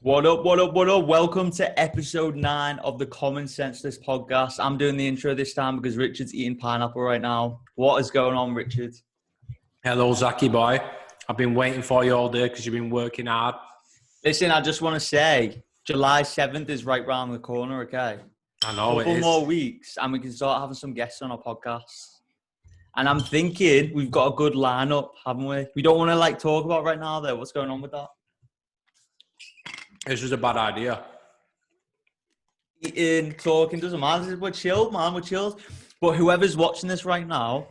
What up, what up, what up? Welcome to episode 9 of the Commonsenseless Podcast. I'm doing the intro this time because Richard's eating pineapple right now. What is going on, Richard? Hello, Zachy boy. I've been waiting for you all day because you've been working hard. Listen, I just want to say, July 7th is right round the corner, okay? I know it is. A couple more weeks and we can start having some guests on our podcast. And I'm thinking we've got a good lineup, haven't we? We don't want to talk about right now though. What's going on with that? This was a bad idea. Eating, talking, doesn't matter. We're chilled, man. We're chilled. But whoever's watching this right now,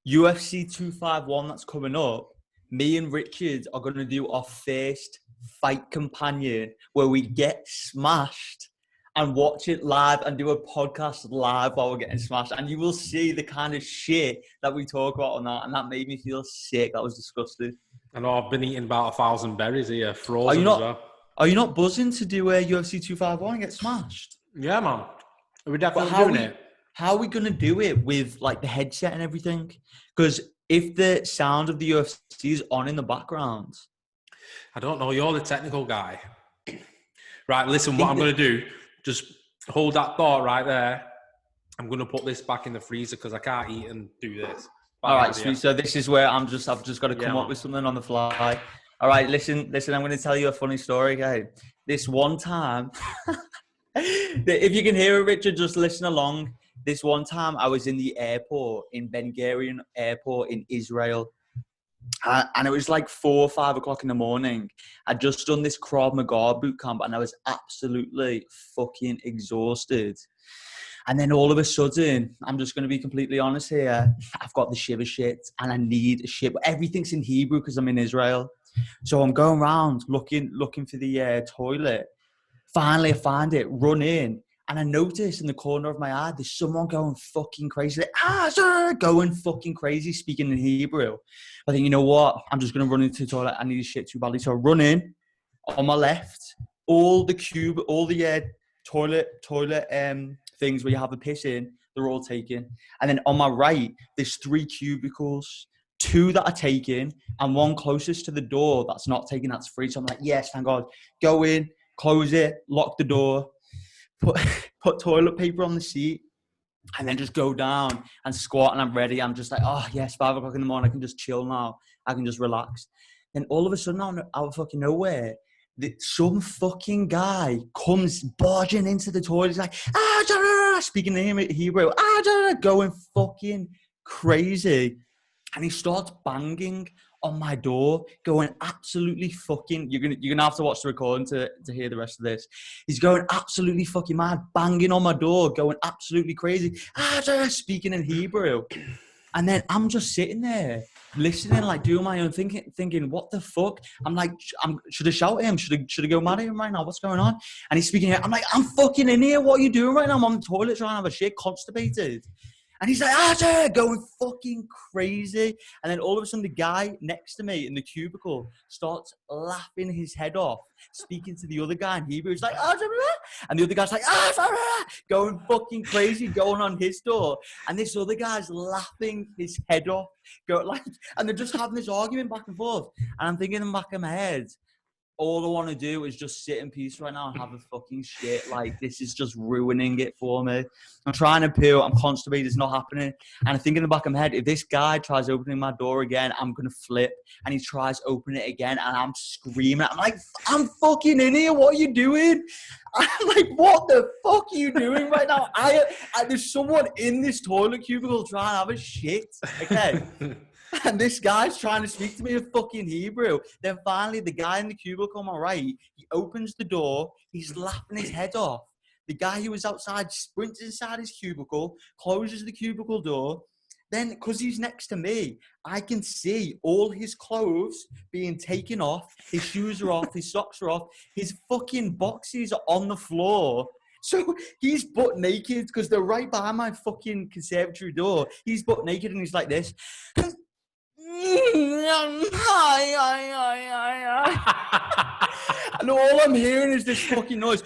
UFC 251 that's coming up, me and Richard are going to do our first fight companion where we get smashed and watch it live and do a podcast live while we're getting smashed. And you will see the kind of shit that we talk about on that. And that made me feel sick. That was disgusting. I know I've been eating about 1,000 berries here, frozen as well. Are you not buzzing to do a UFC 251 and get smashed? Yeah, man. We're definitely doing it. How are we going to do it with the headset and everything? Because if the sound of the UFC is on in the background. I don't know. You're the technical guy. Right, listen, what I'm going to do, just hold that thought right there. I'm going to put this back in the freezer because I can't eat and do this. All right, sweet. So this is where I've just got to come up with something on the fly. All right, listen, I'm going to tell you a funny story, okay? This one time, if you can hear it, Richard, just listen along. This one time I was in the airport, in Ben Gurion Airport in Israel. And it was 4 or 5 o'clock in the morning. I'd just done this Krav Maga boot camp and I was absolutely fucking exhausted. And then all of a sudden, I'm just going to be completely honest here, I've got the shiver shit and I need a shit. Everything's in Hebrew because I'm in Israel. So I'm going around looking for the toilet. Finally, I find it, run in. And I notice in the corner of my eye, there's someone going fucking crazy. Going fucking crazy, speaking in Hebrew. I think, you know what? I'm just going to run into the toilet. I need a shit too badly. So I run in. On my left, all the toilet things where you have a piss in, they're all taken. And then on my right, there's 3 cubicles. 2 that are taken and 1 closest to the door that's not taken, that's free. So I'm like, yes, thank God. Go in, close it, lock the door, put toilet paper on the seat, and then just go down and squat and I'm ready. I'm just like, oh, yes, 5 o'clock in the morning. I can just chill now. I can just relax. Then all of a sudden, out of fucking nowhere, some fucking guy comes barging into the toilet. He's like, speaking in Hebrew, going fucking crazy. And he starts banging on my door, going absolutely fucking... You're gonna have to watch the recording to hear the rest of this. He's going absolutely fucking mad, banging on my door, going absolutely crazy, speaking in Hebrew. And then I'm just sitting there, listening, doing my own thinking, what the fuck? I'm like, should I shout at him? Should I go mad at him right now? What's going on? And he's speaking here. I'm like, I'm fucking in here. What are you doing right now? I'm on the toilet trying to have a shit, constipated. And he's like, going fucking crazy. And then all of a sudden, the guy next to me in the cubicle starts laughing his head off, speaking to the other guy in Hebrew. He's like, and the other guy's like, going fucking crazy, going on his door. And this other guy's laughing his head off. And they're just having this argument back and forth. And I'm thinking in the back of my head, all I want to do is just sit in peace right now and have a fucking shit. This is just ruining it for me. I'm trying to poo. I'm constipated. It's not happening. And I think in the back of my head, if this guy tries opening my door again, I'm going to flip. And he tries opening it again, and I'm screaming. I'm like, I'm fucking in here. What are you doing? I'm like, what the fuck are you doing right now? There's someone in this toilet cubicle trying to have a shit. Okay. And this guy's trying to speak to me in fucking Hebrew. Then finally, the guy in the cubicle on my right, he opens the door. He's laughing his head off. The guy who was outside sprints inside his cubicle, closes the cubicle door. Then, because he's next to me, I can see all his clothes being taken off. His shoes are off. His socks are off. His fucking boxes are on the floor. So he's butt naked because they're right behind my fucking conservatory door. He's butt naked and he's like this. And all I'm hearing is this fucking noise.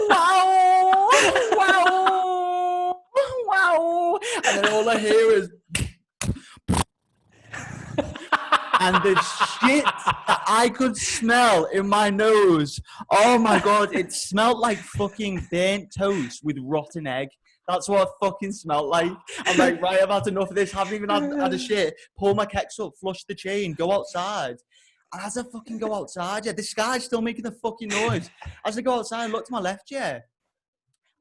Wow, wow, wow. And then all I hear is And the shit that I could smell in my nose. Oh my God, it smelled like fucking burnt toast with rotten egg. That's what it fucking smelled like. I'm like, right, I've had enough of this. Haven't even had a shit. Pull my keks up, flush the chain, go outside. And as I fucking go outside, yeah, this guy's still making the fucking noise. As I go outside, I look to my left, yeah.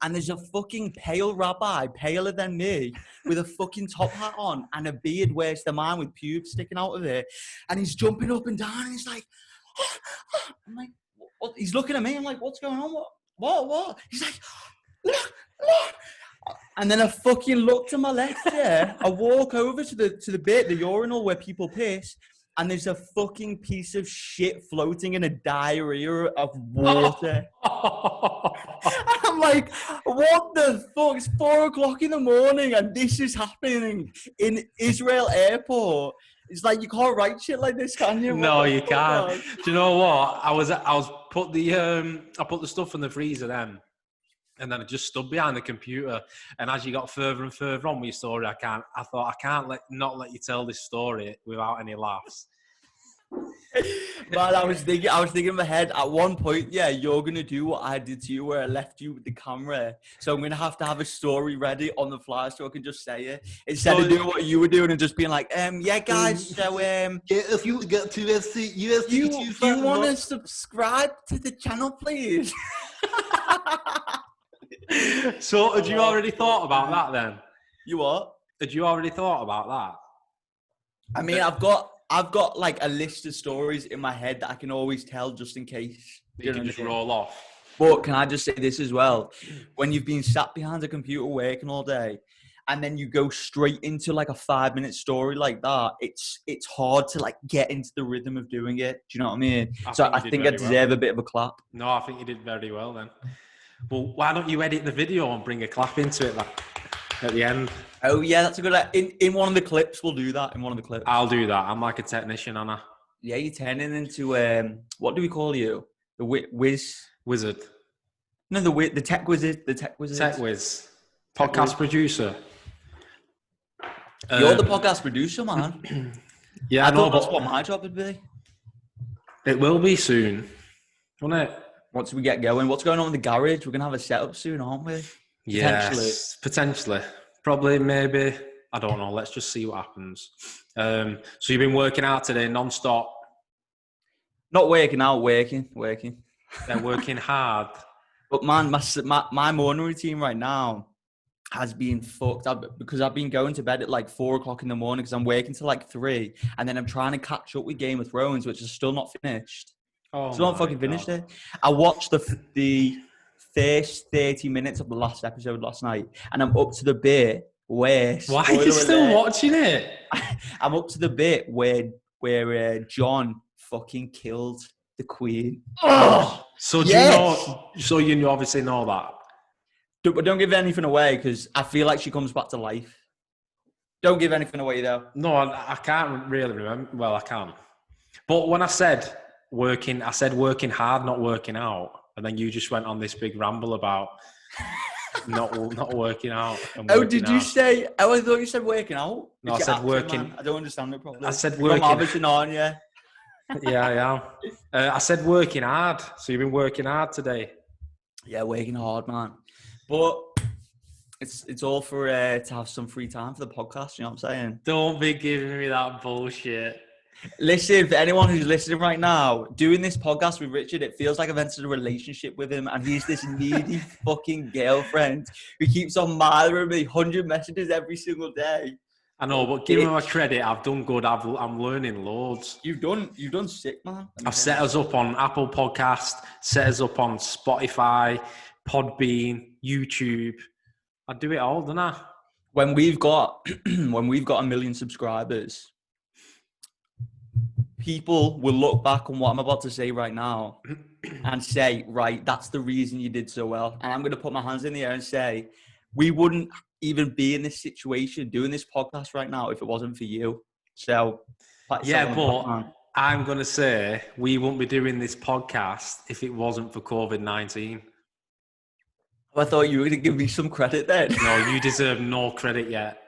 And there's a fucking pale rabbi, paler than me, with a fucking top hat on and a beard worse than mine with pubes sticking out of it. And he's jumping up and down and he's like, I'm like, what? He's looking at me. I'm like, what's going on? What? He's like, look. And then I fucking look to my left, yeah. I walk over to the bit, the urinal where people piss, and there's a fucking piece of shit floating in a diarrhea of water. I'm like, what the fuck? It's 4:00 in the morning and this is happening in Israel airport. It's like, you can't write shit like this, can you? No, you can't. Man? Do you know what? I put the stuff in the freezer then. And then I just stood behind the computer. And as you got further and further on with your story, I thought I can't not let you tell this story without any laughs. Man, I was thinking in my head, at one point, yeah, you're gonna do what I did to you, where I left you with the camera. So I'm gonna have a story ready on the fly so I can just say it instead of doing what you were doing and just being like, yeah, guys. So if you get to you want to subscribe to the channel, please? So, had you already thought about that then? You what? Had you already thought about that? I mean, I've got like a list of stories in my head that I can always tell just in case. You can just roll off. But can I just say this as well? When you've been sat behind a computer working all day, and then you go straight into like a 5-minute story like that, it's hard to like get into the rhythm of doing it. Do you know what I mean? I think I deserve a bit of a clap. No, I think you did very well then. Well, why don't you edit the video and bring a clap into it at the end? Oh yeah, that's a good idea. In one of the clips, we'll do that. In one of the clips, I'll do that. I'm like a technician, Anna. Yeah, you're turning into what do we call you? The wizard. No, the tech wizard. The tech wizard. Tech whiz. Podcast producer. You're the podcast producer, man. Yeah, I know. That's what my job would be. It will be soon, won't it? Once we get going, what's going on in the garage? We're gonna have a setup soon, aren't we? Yes, potentially. Probably, maybe. I don't know. Let's just see what happens. So you've been working out today, non-stop? Not working out, working. They're working hard. But man, my morning routine right now has been fucked up because I've been going to bed at like 4:00 in the morning because I'm working till like 3, and then I'm trying to catch up with Game of Thrones, which is still not finished. Still not fucking finished it. I watched the first 30 minutes of the last episode last night, and I'm up to the bit where... Why are you still watching it? I'm up to the bit where Jon fucking killed the Queen. Oh! So you obviously know that. But don't give anything away because I feel like she comes back to life. Don't give anything away though. No, I can't really remember. Well, I can. But when I said working hard, not working out. And then you just went on this big ramble about not working out. You say? Oh, I thought you said working out. No, I said working. Man. I don't understand it properly. I said working. I'm having on, yeah. Yeah. I said working hard. So you've been working hard today. Yeah, working hard, man. But it's all for to have some free time for the podcast. You know what I'm saying? Don't be giving me that bullshit. Listen, for anyone who's listening right now, doing this podcast with Richard, it feels like I've entered a relationship with him, and he's this needy fucking girlfriend who keeps on murdering me 100 messages every single day. I know, but give me my credit. I've done good. I'm learning loads. You've done sick, man. I've set us up on Apple Podcast, set us up on Spotify, Podbean, YouTube. I do it all, don't I? When we've got 1 million subscribers, people will look back on what I'm about to say right now and say, right, that's the reason you did so well. And I'm going to put my hands in the air and say, we wouldn't even be in this situation doing this podcast right now if it wasn't for you. So, yeah, but I'm going to say we wouldn't be doing this podcast if it wasn't for COVID-19. I thought you were going to give me some credit then. No, you deserve no credit yet.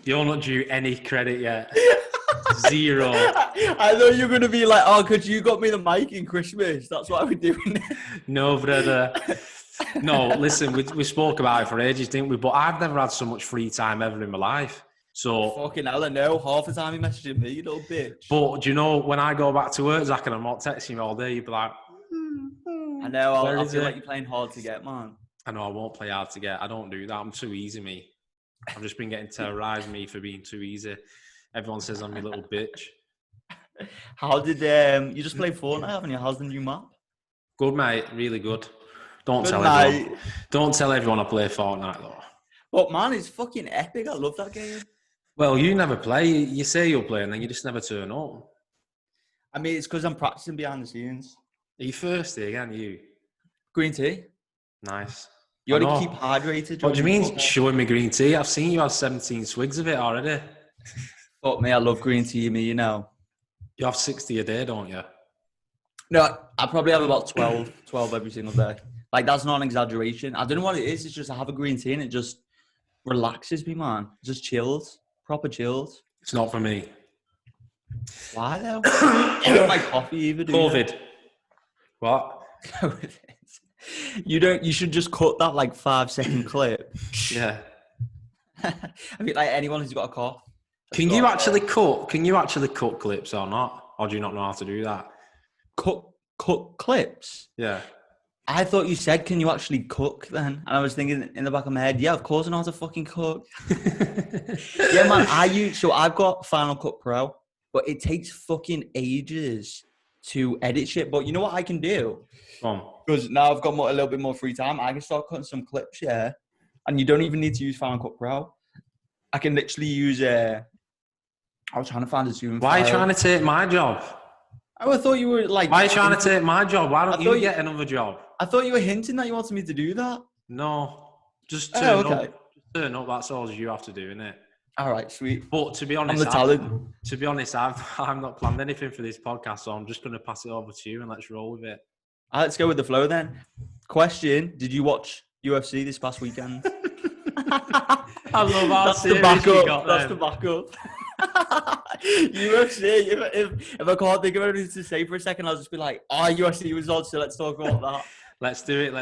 You're not due any credit yet. Zero. I thought you were going to be like, oh, because you got me the mic in Christmas. That's why we're doing it. No, brother. No, listen, we spoke about it for ages, didn't we? But I've never had so much free time ever in my life. So fucking hell, I know. Half the time he messaging me, you little bitch. But do you know, when I go back to work, Zach, and I'm not texting you all day, you'd be like, I know, I feel it? like you're playing hard to get, man. I know, I won't play hard to get. I don't do that. I'm too easy, me. I've just been getting terrorised, me, for being too easy. Everyone says I'm a little bitch. How did you just play Fortnite, haven't you? How's the new map? Good, mate. Really good. Don't Good tell night. everyone. Don't tell everyone I play Fortnite, though. But man, it's fucking epic. I love that game. Well, you never play. You say you'll play, and then you just never turn up. I mean, it's because I'm practicing behind the scenes. Are you thirsty again, you? Green tea. Nice. You got to keep hydrated. What do you mean showing me green tea? I've seen you have 17 swigs of it already. Fuck me, I love green tea, me, you know. You have 60 a day, don't you? No, I probably have about 12 every single day. Like, that's not an exaggeration. I don't know what it is. It's just I have a green tea and it just relaxes me, man. It just chills. Proper chills. It's not for me. Why, though? I don't like coffee either, do COVID. You? What? You should just cut that, like, 5-second clip. Yeah. I mean, like, anyone who's got a cough. Can you actually cut clips or not? Or do you not know how to do that? Cut clips? Yeah. I thought you said, can you actually cook then? And I was thinking in the back of my head, yeah, of course I know how to fucking cook. Yeah, man, I've got Final Cut Pro, but it takes fucking ages to edit shit. But you know what I can do? Because now I've got a little bit more free time, I can start cutting some clips, yeah. And you don't even need to use Final Cut Pro. I can literally use I was trying to find a Zoom Why file. are you trying to take my job? Oh, I thought you were like... Why are you trying to take my job? Why don't you get another job? I thought you were hinting that you wanted me to do that. No. Just turn okay. up. Just turn up. That's all you have to do, innit? All right, sweet. But to be honest, I've not planned anything for this podcast, so I'm just going to pass it over to you and let's roll with it. Let's go with the flow then. Question, did you watch UFC this past weekend? I love how That's the serious backup. you got That's then. the backup. UFC. If I can't think of anything to say for a second, I'll just be like, UFC was on, so let's talk about that. Let's do it.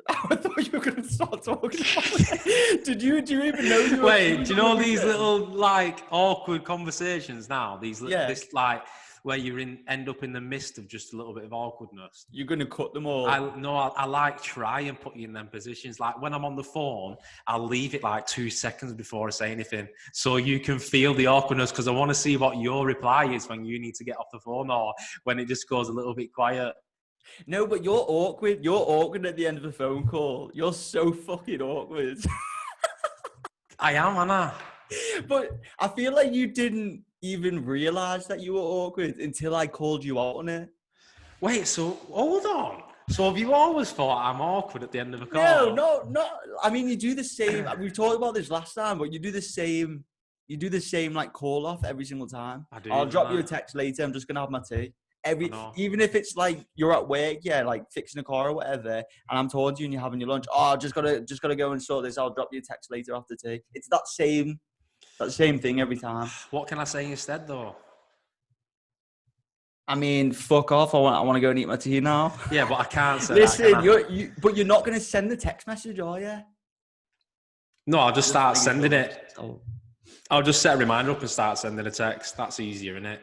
I thought you were going to start talking about it. Do you even know UFC? Wait, do you know these little like awkward conversations now? This like where you end up in the midst of just a little bit of awkwardness. You're going to cut them all. I like try and put you in them positions. Like when I'm on the phone, I'll leave it like 2 seconds before I say anything, so you can feel the awkwardness, because I want to see what your reply is when you need to get off the phone or when it just goes a little bit quiet. No, but you're awkward. You're awkward at the end of a phone call. You're so fucking awkward. I am, Anna. But I feel like you didn't even realize that you were awkward until I called you out on it. Wait, so hold on. So have you always thought I'm awkward at the end of a call? No. I mean, you do the same. We talked about this last time, but you do the same like call off every single time. I do. I'll drop you a text later. I'm just gonna have my tea. Even if it's like you're at work, yeah, like fixing a car or whatever, and I'm talking to you and you're having your lunch. Oh, just gotta go and sort this. I'll drop you a text later after tea. It's that same thing every time. What can I say instead, though? I mean, fuck off. I want to go and eat my tea now. Yeah, but I can't say Listen, that, but you're not gonna send the text message, are you? No, I'll just start sending it. I'll just set a reminder up and start sending a text. That's easier, isn't it?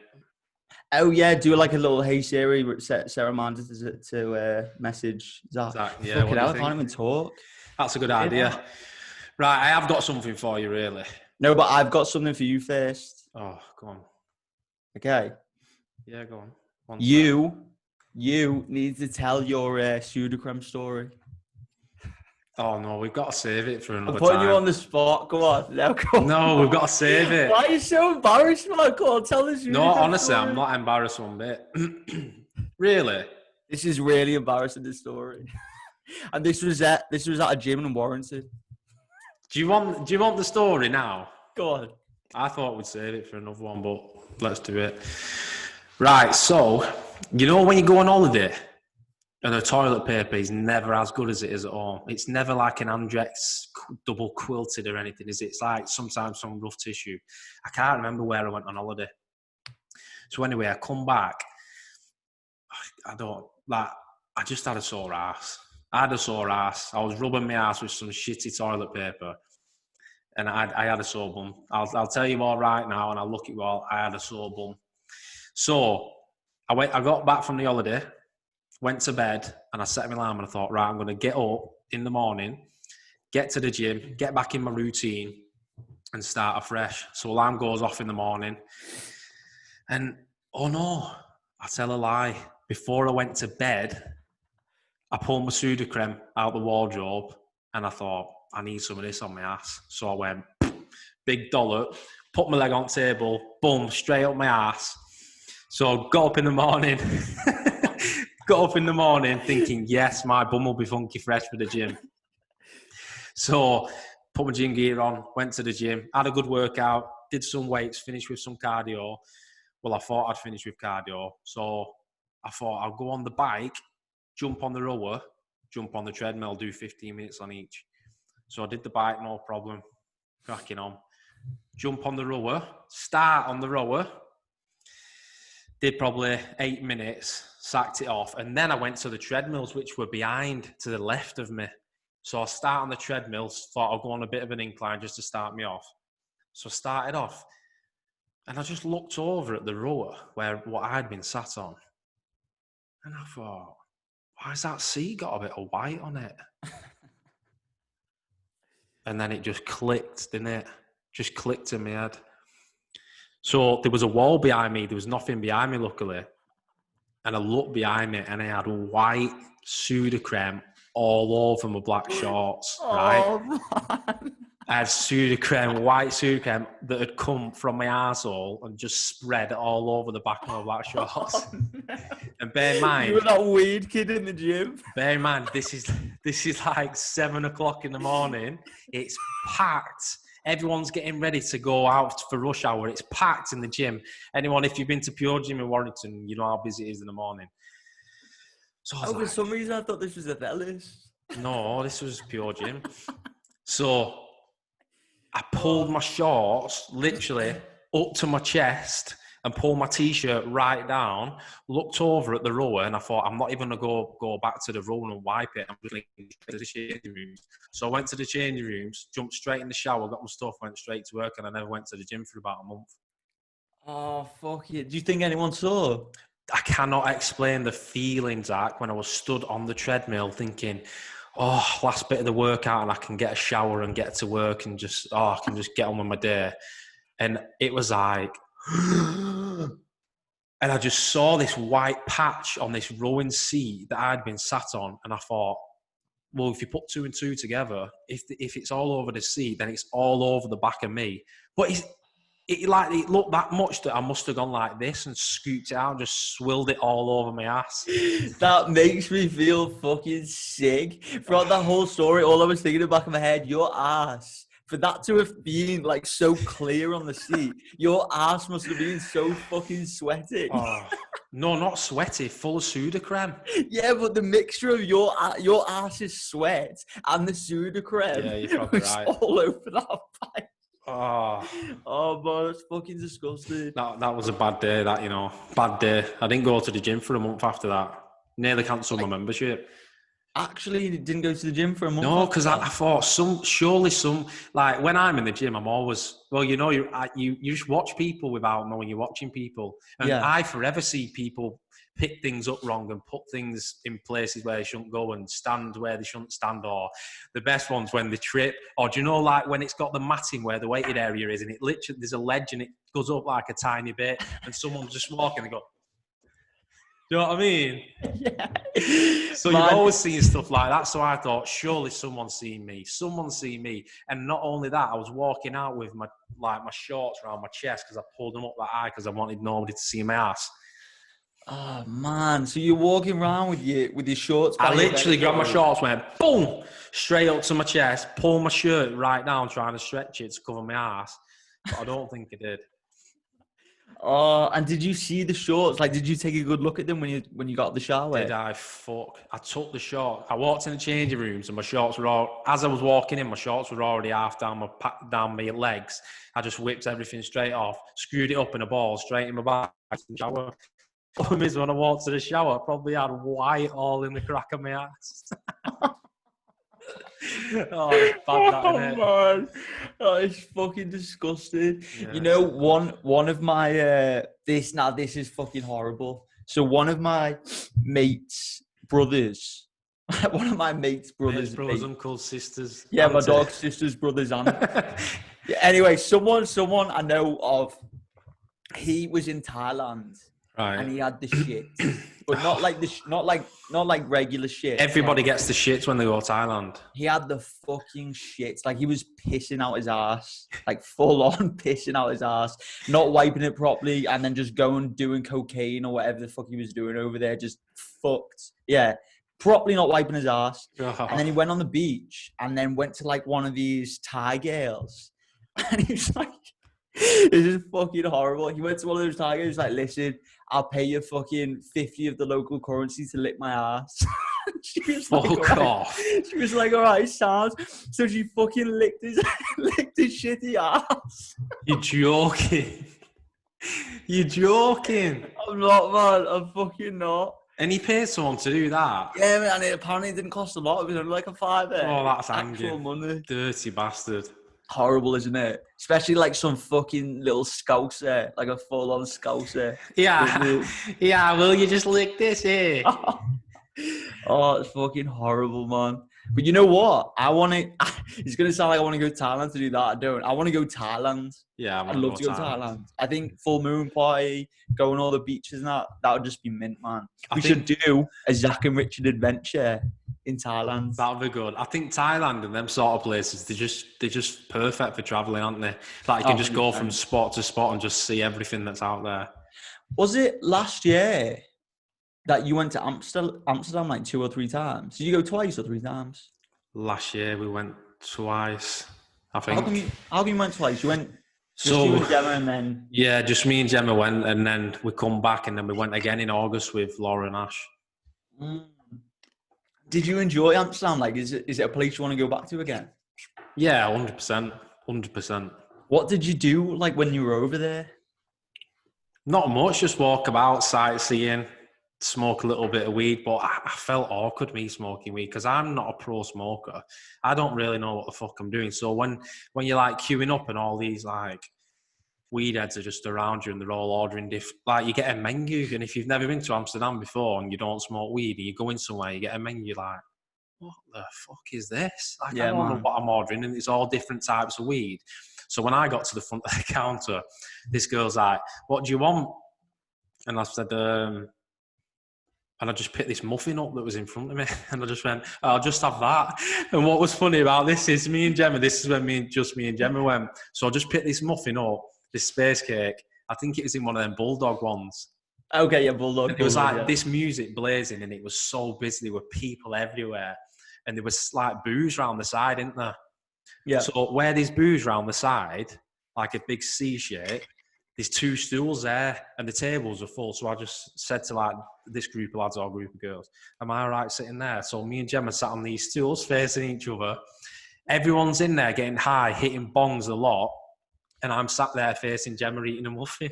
Oh yeah, do like a little "Hey Siri," set a reminder to message Zach. Yeah, fucking hell, I can't even talk. That's a good idea. Right, I have got something for you, really. No, but I've got something for you first. Oh, go on. Okay. Yeah, go on. You need to tell your pseudocreme story. Oh no, we've got to save it for another I'm putting time. you on the spot. Go on. Now, go on. No, we've got to save it. Why are you so embarrassed, man? Go on, tell us. No, honestly, I'm not embarrassed one bit. Really? This is really embarrassing, this story. And this was at a gym in Warrington. Do you want the story now? Go on. I thought we'd save it for another one, but let's do it. Right, so, you know when you go on holiday And the toilet paper is never as good as it is at home. It's never like an Andrex double quilted or anything, is it? It's like sometimes some rough tissue. I can't remember where I went on holiday. So anyway, I come back. I just had a sore ass. I had a sore ass. I was rubbing my ass with some shitty toilet paper. And I had a sore bum. I'll tell you all right now, and I'll look at you all. I had a sore bum. So I got back from the holiday, went to bed, and I set my alarm and I thought, right, I'm going to get up in the morning, get to the gym, get back in my routine, and start afresh. So alarm goes off in the morning. And, oh no, I tell a lie. Before I went to bed, I pulled my Sudocrem out the wardrobe, and I thought, I need some of this on my ass. So I went, big dollop, put my leg on the table, boom, straight up my ass. So got up in the morning thinking, yes, my bum will be funky fresh for the gym. So put my gym gear on, went to the gym, had a good workout, did some weights, finished with some cardio. Well, I thought I'd finish with cardio. So I thought I'll go on the bike, jump on the rower, jump on the treadmill, do 15 minutes on each. So I did the bike, no problem, cracking on. Jump on the rower, start on the rower, did probably 8 minutes, sacked it off. And then I went to the treadmills, which were behind to the left of me. So I start on the treadmills, thought I'll go on a bit of an incline just to start me off. So I started off, and I just looked over at the rower where what I'd been sat on. And I thought, why has that seat got a bit of white on it? And then it just clicked, didn't it? Just clicked in my head. So there was a wall behind me. There was nothing behind me, luckily. And I looked behind me, and I had white Sudocrem all over my black shorts, right? Oh, man. I had Sudocrem, white Sudocrem that had come from my arsehole and just spread all over the back of my black shorts. Oh, no. And bear in mind, You were that weird kid in the gym. bear in mind, this is like 7 o'clock in the morning. It's packed. Everyone's getting ready to go out for rush hour. It's packed in the gym. Anyone, if you've been to Pure Gym in Warrington, you know how busy it is in the morning. So I was For some reason, I thought this was a Fellas. no, this was Pure Gym. So I pulled my shorts literally up to my chest and pulled my t-shirt right down, looked over at the rower, and I thought, I'm not even going to go back to the rower and wipe it. I'm just going to the changing rooms. So I went to the changing rooms, jumped straight in the shower, got my stuff, went straight to work, and I never went to the gym for about a month. Oh, fuck it. Do you think anyone saw? I cannot explain the feeling, Zach, when I was stood on the treadmill thinking, oh, last bit of the workout and I can get a shower and get to work and I can just get on with my day. And it was like, and I just saw this white patch on this rowing seat that I'd been sat on. And I thought, well, if you put 2 and 2 together, if it's all over the seat, then it's all over the back of me. But it looked that much that I must have gone like this and scooped it out and just swilled it all over my ass. That makes me feel fucking sick. Throughout that whole story, all I was thinking in the back of my head, your ass, for that to have been like so clear on the seat, your ass must have been so fucking sweaty. Oh, no, not sweaty, full of Sudocrem. Yeah, but the mixture of your ass's sweat and the Sudocrem was right. all over that pipe. Oh, man, that's fucking disgusting. That was a bad day, bad day. I didn't go to the gym for a month after that. Nearly cancelled my membership. Actually, you didn't go to the gym for a month? No, because I thought like when I'm in the gym, I'm always, you just watch people without knowing you're watching people. And Yeah. I forever see people pick things up wrong and put things in places where they shouldn't go and stand where they shouldn't stand, or the best ones when they trip, or do you know, like when it's got the matting where the weighted area is and it literally, there's a ledge and it goes up like a tiny bit and someone's just walking and go, do you know what I mean? Yeah. So you've always seen stuff like that. So I thought, surely someone's seen me. Someone's seen me. And not only that, I was walking out with my shorts around my chest because I pulled them up that high because I wanted nobody to see my ass. Oh man! So you're walking around with your shorts. I literally grabbed my shorts, went boom, straight up to my chest, pulled my shirt right down, trying to stretch it to cover my ass. But I don't think I did. Oh, and did you see the shorts? Like, did you take a good look at them when you got out the shower? Did I fuck? I took the shorts. I walked in the changing rooms and my shorts were all, as I was walking in, my shorts were already half down my legs. I just whipped everything straight off, screwed it up in a ball, straight in my back in the shower. Problem is, when I walked to the shower, I probably had white all in the crack of my ass. Oh, it's bad, that, innit? Man, oh, it's fucking disgusting. Yeah. You know, one of my this is fucking horrible. So one of my mates' brothers, Brothers, uncles, sisters. yeah, my auntie. dog's sister's brother's aunt. Yeah, anyway, someone I know of, he was in Thailand. Right. And he had the shit, but not like regular shit. Everybody gets the shits when they go to Thailand. He had the fucking shits. Like, he was pissing out his ass, like full on pissing out his ass, not wiping it properly, and then just going doing cocaine or whatever the fuck he was doing over there. Just fucked. Yeah, properly not wiping his ass. Oh. And then he went on the beach and then went to like one of these Thai girls, and he was like, this is fucking horrible. He went to one of those Thai girls. He was like, listen, I'll pay you fucking 50 of the local currency to lick my ass. She was like, Fuck all right. off. She was like, all right, sounds. So she fucking licked his shitty ass. You're joking. You're joking. I'm not, man. I'm fucking not. And he paid someone to do that. Yeah, man. And it apparently didn't cost a lot. It was only like a fiver. Oh, that's actual angry. money. Dirty bastard. Horrible, isn't it? Especially like some fucking little scouser, like a full-on scouser. Yeah. Yeah, will you just lick this here? Oh, it's fucking horrible, man. But you know what? It's going to sound like I want to go to Thailand to do that. I don't. I want to go Thailand. Yeah, I'd love to go to Thailand. I think full moon party, go on all the beaches and that would just be mint, man. We should do a Zach and Richard adventure in Thailand. That would be good. I think Thailand and them sort of places, they're just perfect for travelling, aren't they? Like you can just go from spot to spot and just see everything that's out there. Was it last year that you went to Amsterdam like 2 or 3 times? Did you go twice or 3 times? Last year we went twice, I think. How come you went twice? You went just you and Gemma and then... Yeah, just me and Gemma went, and then we come back, and then we went again in August with Laura and Ash. Did you enjoy Amsterdam? Like, is it a place you want to go back to again? Yeah, 100%. 100%. What did you do, like, when you were over there? Not much, just walk about, sightseeing, smoke a little bit of weed, but I felt awkward me smoking weed because I'm not a pro smoker. I don't really know what the fuck I'm doing. So when you're like queuing up and all these like weed heads are just around you and they're all ordering like you get a menu, and if you've never been to Amsterdam before and you don't smoke weed and you go in somewhere, you get a menu like, what the fuck is this? Like, I don't know what I'm ordering, and it's all different types of weed. So when I got to the front of the counter, this girl's like, what do you want? And I said, and I just picked this muffin up that was in front of me, and I just went, I'll just have that. And what was funny about this is me and Gemma, this is when me and Gemma went, so I just picked this muffin up, this space cake. I think it was in one of them Bulldog ones. Okay, yeah, Bulldog. And it was like this music blazing, and it was so busy. There were people everywhere, and there was like booze around the side, isn't there? Yeah. So where there's booze around the side, like a big C shape, there's 2 stools there, and the tables are full. So I just said to like this group of lads or group of girls, am I all right sitting there? So me and Gemma sat on these stools facing each other. Everyone's in there getting high, hitting bongs a lot. And I'm sat there facing Gemma eating a muffin.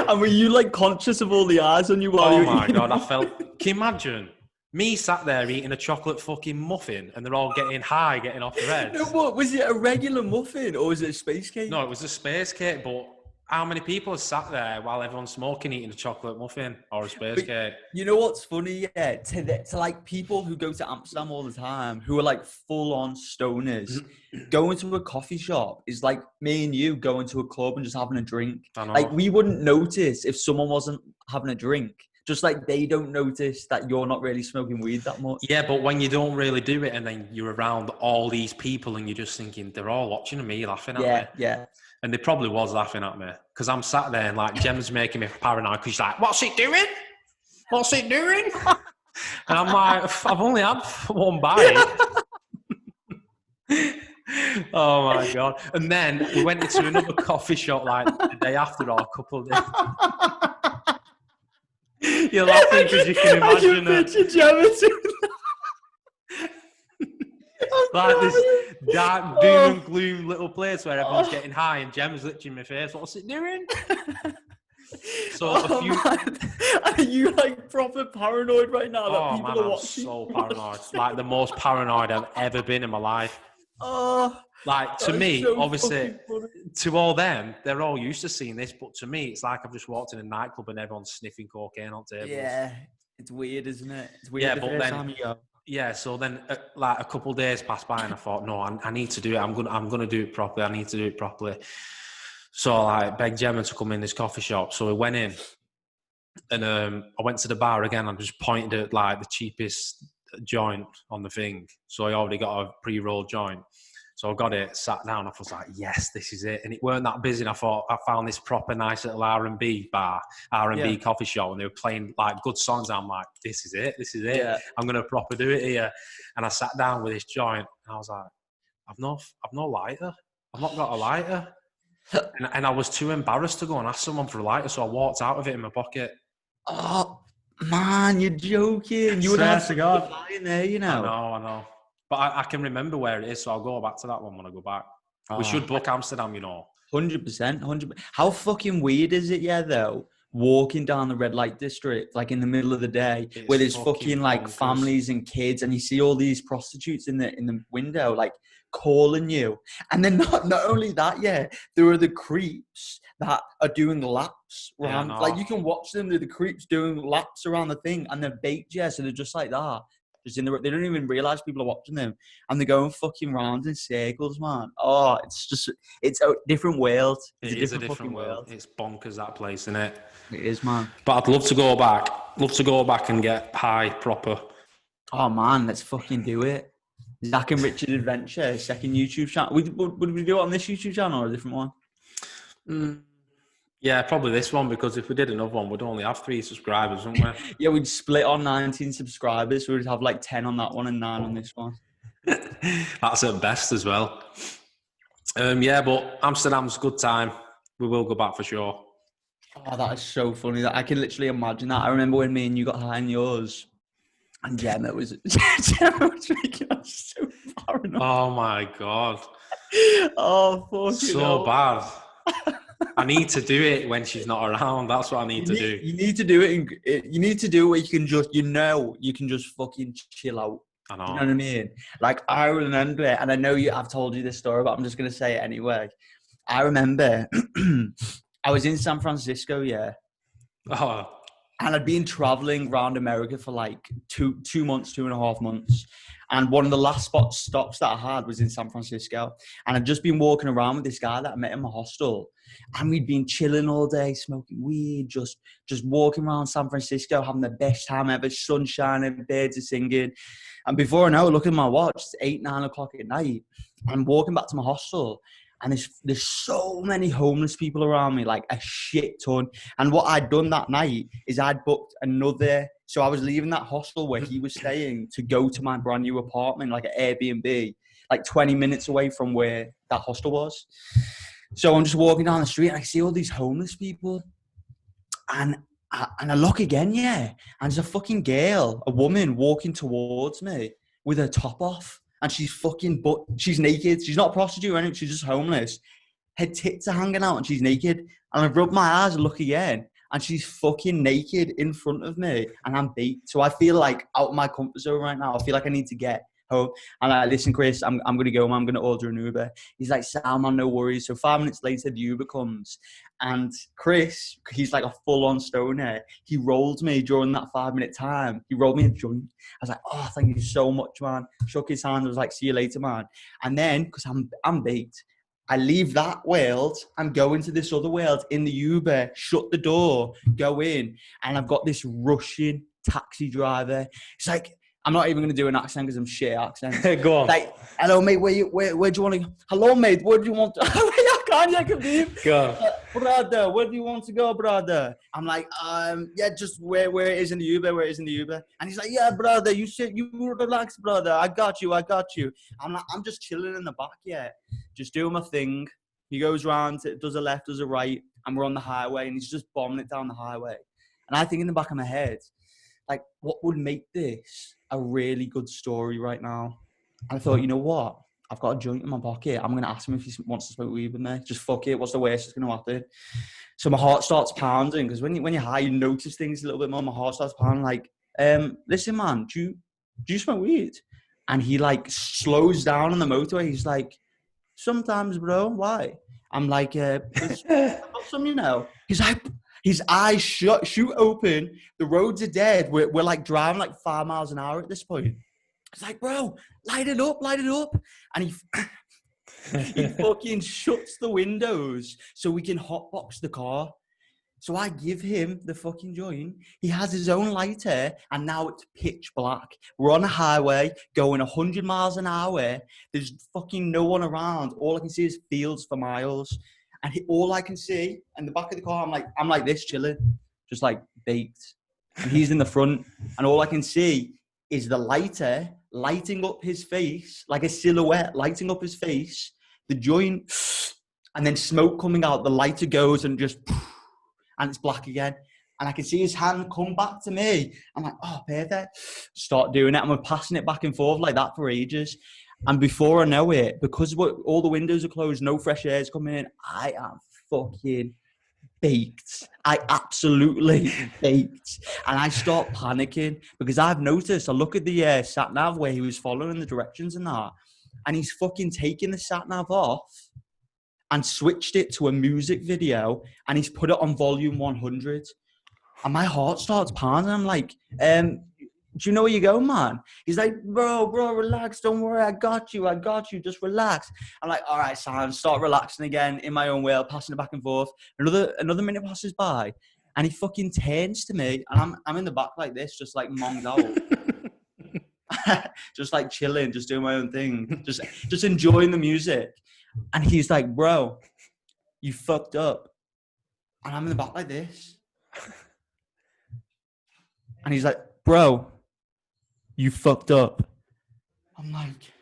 And were you like conscious of all the eyes on you while you were my eating? God, I felt... Can you imagine? Me sat there eating a chocolate fucking muffin and they're all getting high, getting off their heads. No, what? Was it a regular muffin or was it a space cake? No, it was a space cake, but how many people have sat there while everyone's smoking eating a chocolate muffin or a space cake? You know what's funny? Yeah, to like people who go to Amsterdam all the time, who are like full-on stoners, going to a coffee shop is like me and you going to a club and just having a drink. I know. Like, we wouldn't notice if someone wasn't having a drink. Just like they don't notice that you're not really smoking weed that much. Yeah, but when you don't really do it and then you're around all these people and you're just thinking, they're all watching me, laughing at me. Yeah. And they probably was laughing at me because I'm sat there and like Gemma's making me paranoid because she's like, what's it doing? What's it doing? And I'm like, I've only had 1 bite. Oh my God. And then we went into another coffee shop like the day after or a couple of days. You're laughing because you can imagine I can picture Gemma doing like this dark doom and gloom little place where everyone's getting high and Gemma's literally in my face. What's it doing? So a few. Man. Are you like proper paranoid right now that people are I'm watching? so paranoid. Like the most paranoid I've ever been in my life. Oh, Like to me, so obviously, fucking funny. to all them, they're all used to seeing this, but to me, it's like I've just walked in a nightclub and everyone's sniffing cocaine on tables. Yeah, it's weird, isn't it? It's weird. Yeah, the but first then- time you go. Yeah, so then like a couple of days passed by and I thought, no, I need to do it. I'm gonna do it properly. I need to do it properly. So I begged Gemma to come in this coffee shop. So we went in, and I went to the bar again. I just pointed at like the cheapest joint on the thing. So I already got a pre-rolled joint. So I got it, sat down. I was like, yes, this is it. And it weren't that busy. And I thought I found this proper nice little R&B bar, R&B coffee shop, and they were playing like good songs. I'm like, this is it. This is it. Yeah. I'm gonna proper do it here. And I sat down with this joint, and I was like, I've no lighter. I've not got a lighter. And I was too embarrassed to go and ask someone for a lighter, so I walked out of it in my pocket. Oh man, you're joking. You would Swear have to God. in there, you know. I know. But I can remember where it is, so I'll go back to that one when I go back. We should book Amsterdam, you know. 100%, 100%. How fucking weird is it, yeah, though? Walking down the red light district, like in the middle of the day, It's where there's fucking like bonkers. families and kids, and you see all these prostitutes in the window, like calling you. And then not only that, yeah, there are the creeps that are doing laps around. Yeah, I know. Like you can watch them, they're the creeps doing laps around the thing, and they're baked, yeah, so they're just like that. Just in they don't even realize people are watching them, and they're going fucking round in circles, man. Oh, it's a different world. It's It is a different fucking world. It's bonkers, that place, isn't it? It is, man. But I'd love to go back. Love to go back and get high proper. Oh man, let's fucking do it. Zach and Richard Adventure, second YouTube channel. Would we do it on this YouTube channel or a different one? Yeah, probably this one, because if we did another one, we'd only have 3 subscribers, wouldn't we? Yeah, we'd split on 19 subscribers. So we'd have like 10 on that one and 9 on this one. That's at best as well. Yeah, but Amsterdam's a good time. We will go back for sure. Oh, that is so funny. That I can literally imagine that. I remember when me and you got high in yours, and Gemma was making us so paranoid. Oh my God. Oh, fucking So hell. bad. I need to do it when she's not around. That's what I need to do. You need to do it. You need to do it where you can just, you can just fucking chill out. I know. You know what I mean? Like, I remember, and I know I've told you this story, but I'm just going to say it anyway. I remember I was in San Francisco, yeah. Oh, And I'd been traveling around America for like 2 months, 2.5 months. And one of the last stops that I had was in San Francisco. And I'd just been walking around with this guy that I met in my hostel. And we'd been chilling all day, smoking weed, just walking around San Francisco, having the best time ever, sun shining, birds are singing. And before I know it, look at my watch, it's 8, 9 o'clock at night. I'm walking back to my hostel. And there's so many homeless people around me, like a shit ton. And what I'd done that night is I'd booked another. So I was leaving that hostel where he was staying to go to my brand new apartment, like an Airbnb, like 20 minutes away from where that hostel was. So I'm just walking down the street and I see all these homeless people. And I look again, yeah. And there's a fucking girl, a woman walking towards me with her top off. And she's she's naked. She's not a prostitute or anything. She's just homeless. Her tits are hanging out and she's naked. And I rub my eyes and look again. And she's fucking naked in front of me. And I'm beat. So I feel like out of my comfort zone right now. I feel like I need to get home. And I'm like, listen, Chris, I'm going to go, man. I'm going to order an Uber. He's like, Sam, man, no worries. So 5 minutes later, the Uber comes. And Chris, he's like a full-on stoner. He rolled me during that 5-minute time. He rolled me a joint. I was like, oh, thank you so much, man. Shook his hand. I was like, see you later, man. And then, because I'm baked, I leave that world and go into this other world in the Uber, shut the door, go in, and I've got this Russian taxi driver. It's like, I'm not even going to do an accent because I'm shit at accents. Go on. Like, hello, mate, where do you want to go? Hello, mate, where do you want to I can be. Go. Brother, where do you want to go, brother? I'm like, yeah, just where it is in the Uber, And he's like, yeah, brother, you relax, brother. I got you. I'm like, I'm just chilling in the back, yeah. just doing my thing. He goes round, does a left, does a right, and we're on the highway, and he's just bombing it down the highway. And I think in the back of my head, like, what would make this a really good story right now? And I thought, you know what? I've got a joint in my pocket. I'm going to ask him if he wants to smoke weed with me. Just fuck it. What's the worst that's going to happen? So my heart starts pounding, because when you're high, you notice things a little bit more. My heart starts pounding like, listen, man, do you smoke weed? And he like slows down on the motorway. He's like, sometimes, bro. Why? I'm like, I've got some, you know. He's like, his eyes shoot open. The roads are dead. We're like driving like 5 miles an hour at this point. It's like, bro, light it up. And he fucking shuts the windows so we can hotbox the car. So I give him the fucking joint. He has his own lighter, and now it's pitch black. We're on a highway going 100 miles an hour. There's fucking no one around. All I can see is fields for miles. And all I can see in the back of the car, I'm like this, chilling, just like baked. And he's in the front, and all I can see is the lighter lighting up his face, like a silhouette lighting up his face, the joint, and then smoke coming out. The lighter goes and just, and it's black again. And I can see his hand come back to me. I'm like, oh, perfect. Start doing it. And we're passing it back and forth like that for ages. And before I know it, because all the windows are closed, no fresh air is coming in, I am fucking baked. I absolutely baked. And I start panicking because I've noticed, I look at the sat nav where he was following the directions and that, and he's fucking taken the sat nav off and switched it to a music video, and he's put it on volume 100. And my heart starts pounding. I'm like, do you know where you go, man? He's like, bro, relax. Don't worry. I got you. Just relax. I'm like, all right, Sam, start relaxing again in my own way, passing it back and forth. Another minute passes by, and he fucking turns to me, and I'm in the back like this, just like monged out. Just like chilling, just doing my own thing, just enjoying the music. And he's like, bro, you fucked up. And I'm in the back like this. And he's like, bro, you fucked up. I'm like,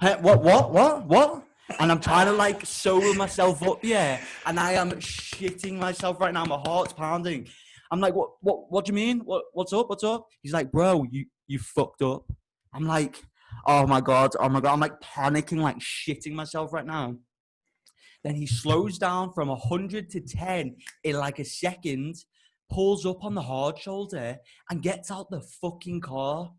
hey, what? And I'm trying to like sober myself up, yeah. And I am shitting myself right now. My heart's pounding. I'm like, what do you mean? What's up? He's like, bro, you fucked up. I'm like, oh my God. I'm like panicking, like shitting myself right now. Then he slows down from 100 to 10 in like a second, pulls up on the hard shoulder and gets out the fucking car,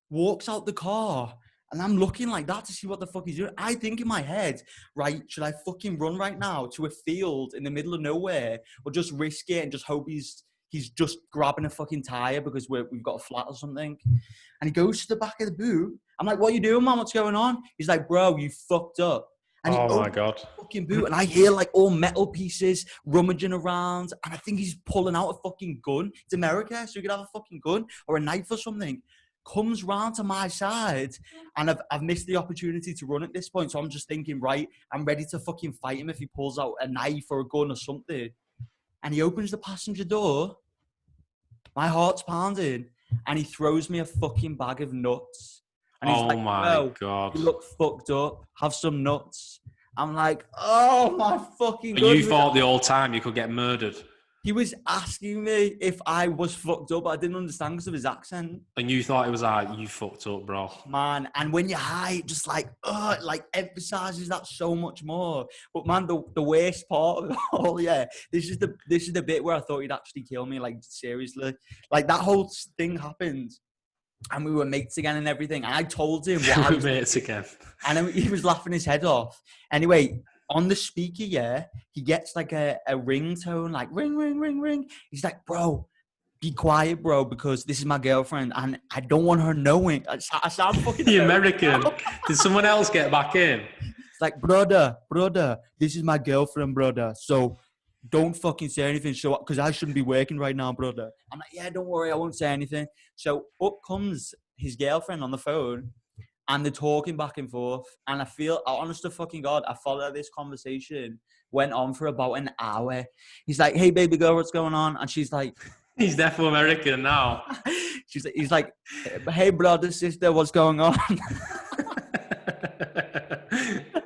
walks out the car. And I'm looking like that to see what the fuck he's doing. I think in my head, right, should I fucking run right now to a field in the middle of nowhere, or just risk it and just hope he's just grabbing a fucking tire because we've got a flat or something? And he goes to the back of the boot. I'm like, what are you doing, man? What's going on? He's like, bro, you fucked up. And he oh my God. The fucking boot, and I hear like all metal pieces rummaging around, and I think he's pulling out a fucking gun. It's America, so you could have a fucking gun or a knife or something. Comes round to my side, and I've missed the opportunity to run at this point, so I'm just thinking, right, I'm ready to fucking fight him if he pulls out a knife or a gun or something. And he opens the passenger door. My heart's pounding, and he throws me a fucking bag of nuts. And he's like, my God, you look fucked up. Have some nuts. I'm like, oh my fucking God. You thought the whole time you could get murdered. He was asking me if I was fucked up. I didn't understand because of his accent. And you thought it was like, you fucked up, bro. Man, and when you're high, it just like, it like emphasizes that so much more. But man, the worst part of it all, yeah, this is the bit where I thought he'd actually kill me, like seriously. Like that whole thing happened. And we were mates again and everything. And I told him what I was mates again. And he was laughing his head off. Anyway, on the speaker, yeah, he gets like a ringtone, like ring, ring, ring, ring. He's like, bro, be quiet, bro, because this is my girlfriend and I don't want her knowing. I sound fucking the American. Did someone else get back in? It's like, brother, this is my girlfriend, brother. So don't fucking say anything, because I shouldn't be working right now, brother. I'm like, yeah, don't worry, I won't say anything. So up comes his girlfriend on the phone, and they're talking back and forth. And honest to fucking God, I follow this conversation, went on for about an hour. He's like, hey, baby girl, what's going on? And she's like, he's definitely American now. He's like, hey, brother, sister, what's going on?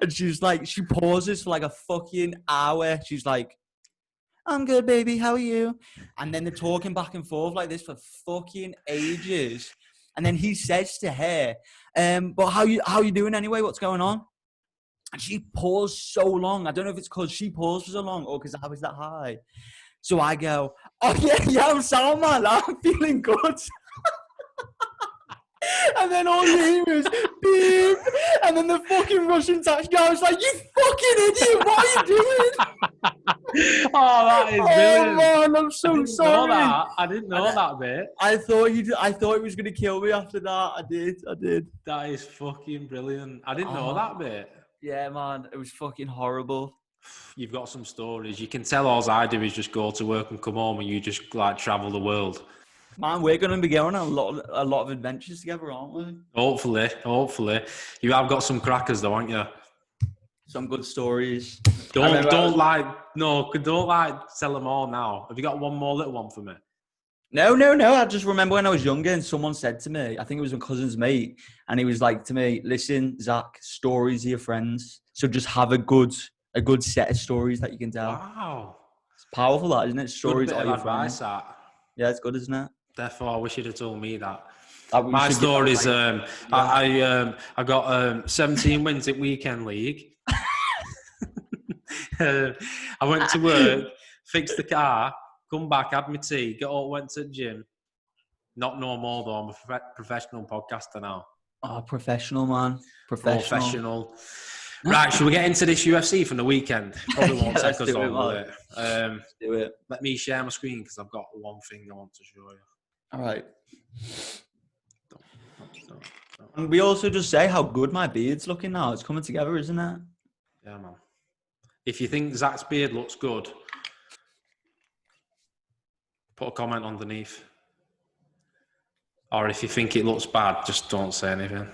And she's like, she pauses for like a fucking hour. She's like, I'm good, baby. How are you? And then they're talking back and forth like this for fucking ages. And then he says to her, but how you doing anyway? What's going on? And she paused so long. I don't know if it's because she paused for so long or because I was that high. So I go, oh yeah, I'm sound, man. I'm feeling good. And then all you hear is beep. And then the fucking Russian taxi guy was like, you fucking idiot, what are you doing? Oh, that is brilliant. Oh man, I'm so sorry. I didn't know that bit. I thought he was gonna kill me after that. I did. That is fucking brilliant. I didn't know that bit. Yeah, man, it was fucking horrible. You've got some stories. You can tell all I do is just go to work and come home, and you just like travel the world. Man, we're going to be going on a lot of adventures together, aren't we? Hopefully. You have got some crackers though, haven't you? Some good stories. Don't sell them all now. Have you got one more little one for me? No. I just remember when I was younger and someone said to me, I think it was my cousin's mate, and he was like to me, listen, Zach, stories are your friends. So just have a good set of stories that you can tell. Wow. It's powerful, that, isn't it? Stories are your friends. That. Yeah, it's good, isn't it? Therefore, I wish you'd have told me that. My story is, I got 17 wins at Weekend League. I went to work, fixed the car, come back, had my tea, got up, went to the gym. Not no more though, I'm a professional podcaster now. Oh, professional, man. Professional. Right, should we get into this UFC from the weekend? Probably won't take us long, will it? Let's do it. Let me share my screen because I've got one thing I want to show you. All right. And we also just say how good my beard's looking now. It's coming together, isn't it? Yeah, man. If you think Zach's beard looks good, put a comment underneath. Or if you think it looks bad, just don't say anything.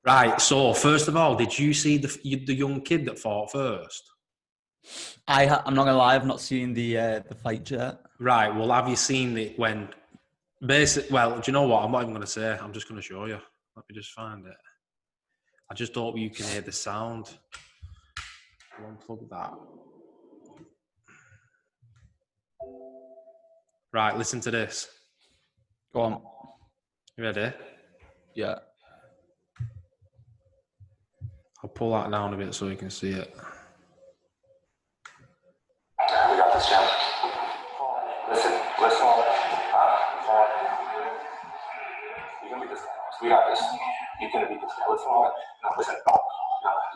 Right, so first of all, did you see the young kid that fought first? I'm not gonna lie, I've not seen the fight yet. Right, well, have you seen it when well, do you know what? I'm not even gonna say. I'm just gonna show you. Let me just find it. I just hope you can hear the sound. I'll unplug that. Right, listen to this. Go on. You ready? Yeah. I'll pull that down a bit so you can see it. We got this, champ. Listen. You're gonna beat this guy. We got this. You're gonna beat this guy. Listen. No, listen. No,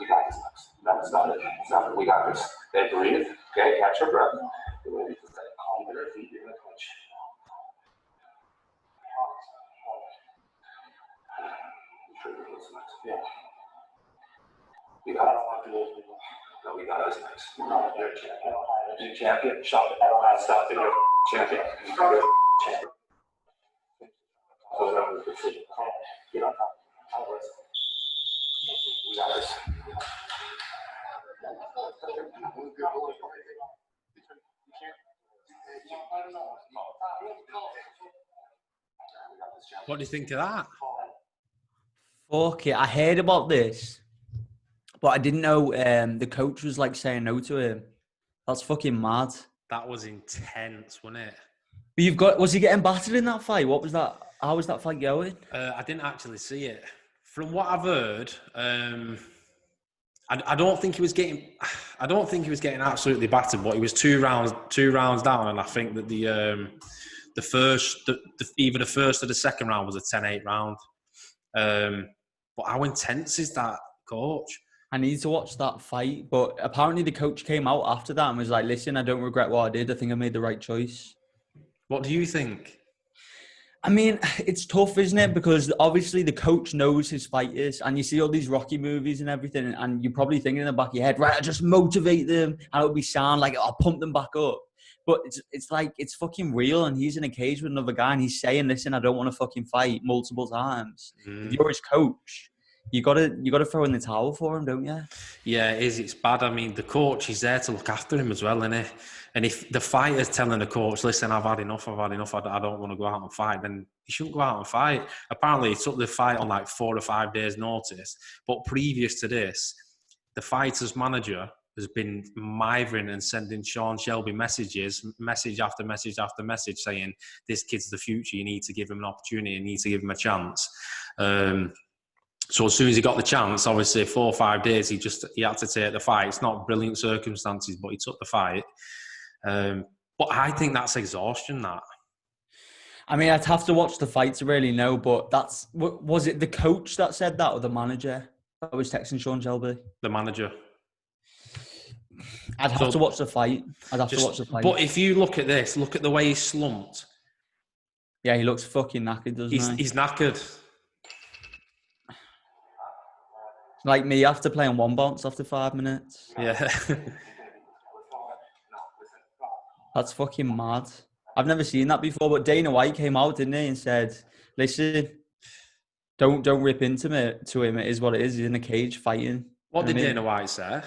you got this. That's not it. It's not it. We got this. Okay, breathe. Okay, catch your breath. You're gonna beat this guy. Calm your feet. You're gonna clinch. You sure you're listening? Yeah. We got it. No, we got this. No, you're a champion. You're a champion. Stop it. I don't have to stop it. You're a champion. You're a champion. Get on top. We got this. What do you think of that? Fuck it. I heard about this, but I didn't know the coach was like saying no to him. That's fucking mad. That was intense, wasn't it? But was he getting battered in that fight? What was that? How was that fight going? I didn't actually see it. From what I've heard, I don't think he was getting absolutely battered, but he was two rounds down, and I think that either the first or the second round was a 10-8 round. But how intense is that, coach? I need to watch that fight, but apparently the coach came out after that and was like, listen, I don't regret what I did. I think I made the right choice. What do you think? I mean, it's tough, isn't it? Because obviously the coach knows his fighters, and you see all these Rocky movies and everything, and you're probably thinking in the back of your head, right, I'll just motivate them, and it'll be sound, like, I'll pump them back up. But it's like, it's fucking real, and he's in a cage with another guy, and he's saying, listen, I don't want to fucking fight multiple times. If you're his coach, you gotta throw in the towel for him, don't you? Yeah, it is. It's bad. I mean, the coach is there to look after him as well, isn't he? And if the fighter's telling the coach, listen, I've had enough, I don't want to go out and fight, then he shouldn't go out and fight. Apparently, he took the fight on like 4 or 5 days' notice. But previous to this, the fighter's manager has been mithering and sending Sean Shelby message after message after message, saying, this kid's the future, you need to give him an opportunity, you need to give him a chance. So as soon as he got the chance, obviously 4 or 5 days, he had to take the fight. It's not brilliant circumstances, but he took the fight. But I think that's exhaustion, that. I mean, I'd have to watch the fight to really know, but was it the coach that said that or the manager that was texting Sean Shelby? The manager. I'd have to watch the fight. But if you look at this, look at the way he's slumped. Yeah, he looks fucking knackered, doesn't he? He's knackered. Like me after playing one bounce after 5 minutes. Yeah. That's fucking mad. I've never seen that before, but Dana White came out, didn't he, and said, listen, don't rip into him. It is what it is. He's in a cage fighting. What did Dana White say?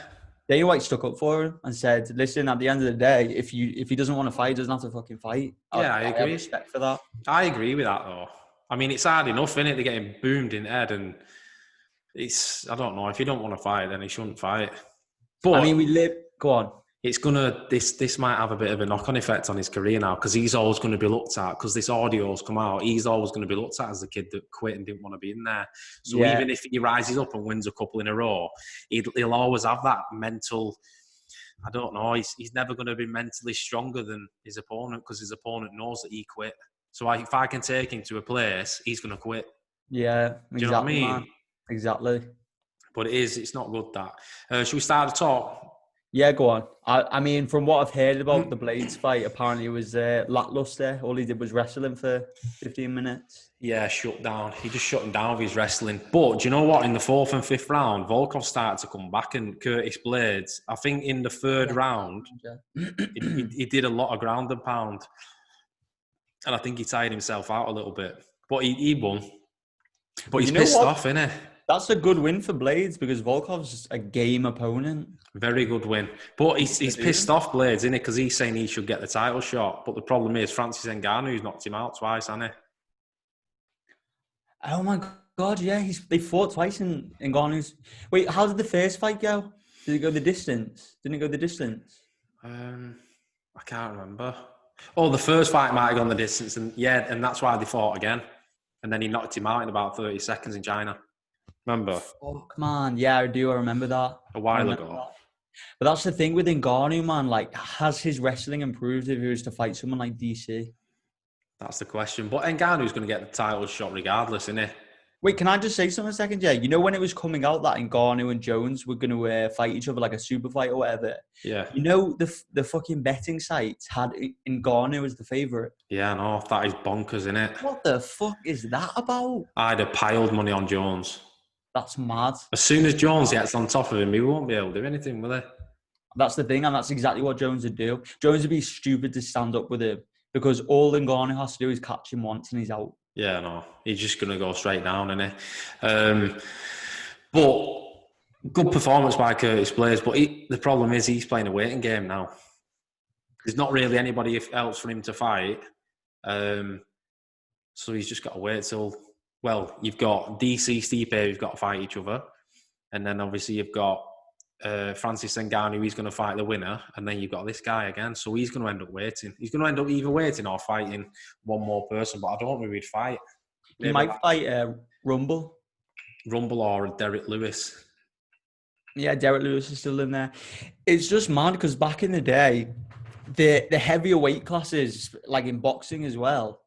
Dana White stuck up for him and said, listen, at the end of the day, if he doesn't want to fight, he doesn't have to fucking fight. Yeah, I agree. I have respect for that. I agree with that, though. I mean, it's hard enough, isn't it, to get him boomed in the head, and I don't know, if you don't want to fight, then he shouldn't fight. But I mean, go on. It's this might have a bit of a knock-on effect on his career now, because he's always going to be looked at, because this audio's come out, he's always going to be looked at as the kid that quit and didn't want to be in there. So even if he rises up and wins a couple in a row, he'll always have that mental, I don't know, he's never going to be mentally stronger than his opponent, because his opponent knows that he quit. So if I can take him to a place, he's going to quit. Yeah, exactly. Do you know what I mean? Man. Exactly. But it's not good, that. Should we start the talk? Yeah, go on. I mean, from what I've heard about the Blades fight, apparently it was lackluster. All he did was wrestling for 15 minutes. Yeah, shut down. He just shut him down with his wrestling. But do you know what? In the 4th and 5th round, Volkov started to come back, and Curtis Blades, I think in the 3rd round, he did a lot of ground and pound. And I think he tired himself out a little bit. But he won. But he's pissed off, innit? That's a good win for Blades, because Volkov's a game opponent. Very good win. But he's pissed off, Blades, isn't he? Because he's saying he should get the title shot. But the problem is Francis Ngannou's knocked him out twice, hasn't he? Oh my God, yeah. They fought twice in Ngannou's. Wait, how did the first fight go? Did it go the distance? Didn't it go the distance? I can't remember. Oh, the first fight might have gone the distance. And that's why they fought again. And then he knocked him out in about 30 seconds in China. Remember? Fuck, man. Yeah, I do. I remember that. A while ago. But that's the thing with Ngannou, man. Like, has his wrestling improved if he was to fight someone like DC? That's the question. But Ngannou's going to get the title shot regardless, isn't he? Wait, can I just say something a second? Yeah, you know when it was coming out that Ngannou and Jones were going to fight each other like a super fight or whatever? Yeah. You know the fucking betting sites had Ngannou as the favourite? Yeah, I know. That is bonkers, isn't it? What the fuck is that about? I'd have piled money on Jones. That's mad. As soon as Jones gets on top of him, he won't be able to do anything, will he? That's the thing, and that's exactly what Jones would do. Jones would be stupid to stand up with him, because all Ngannou has to do is catch him once and he's out. Yeah, no. He's just going to go straight down, isn't he? But good performance by Curtis Blades, but the problem is he's playing a waiting game now. There's not really anybody else for him to fight. So he's just got to wait till... Well, you've got DC, Stipe, who've got to fight each other. And then obviously you've got Francis Ngannou, he's going to fight the winner. And then you've got this guy again. So he's going to end up waiting. He's going to end up either waiting or fighting one more person. But I don't know who he'd fight. He might fight Rumble. Rumble or Derek Lewis. Yeah, Derek Lewis is still in there. It's just mad because back in the day, the heavier weight classes, like in boxing as well,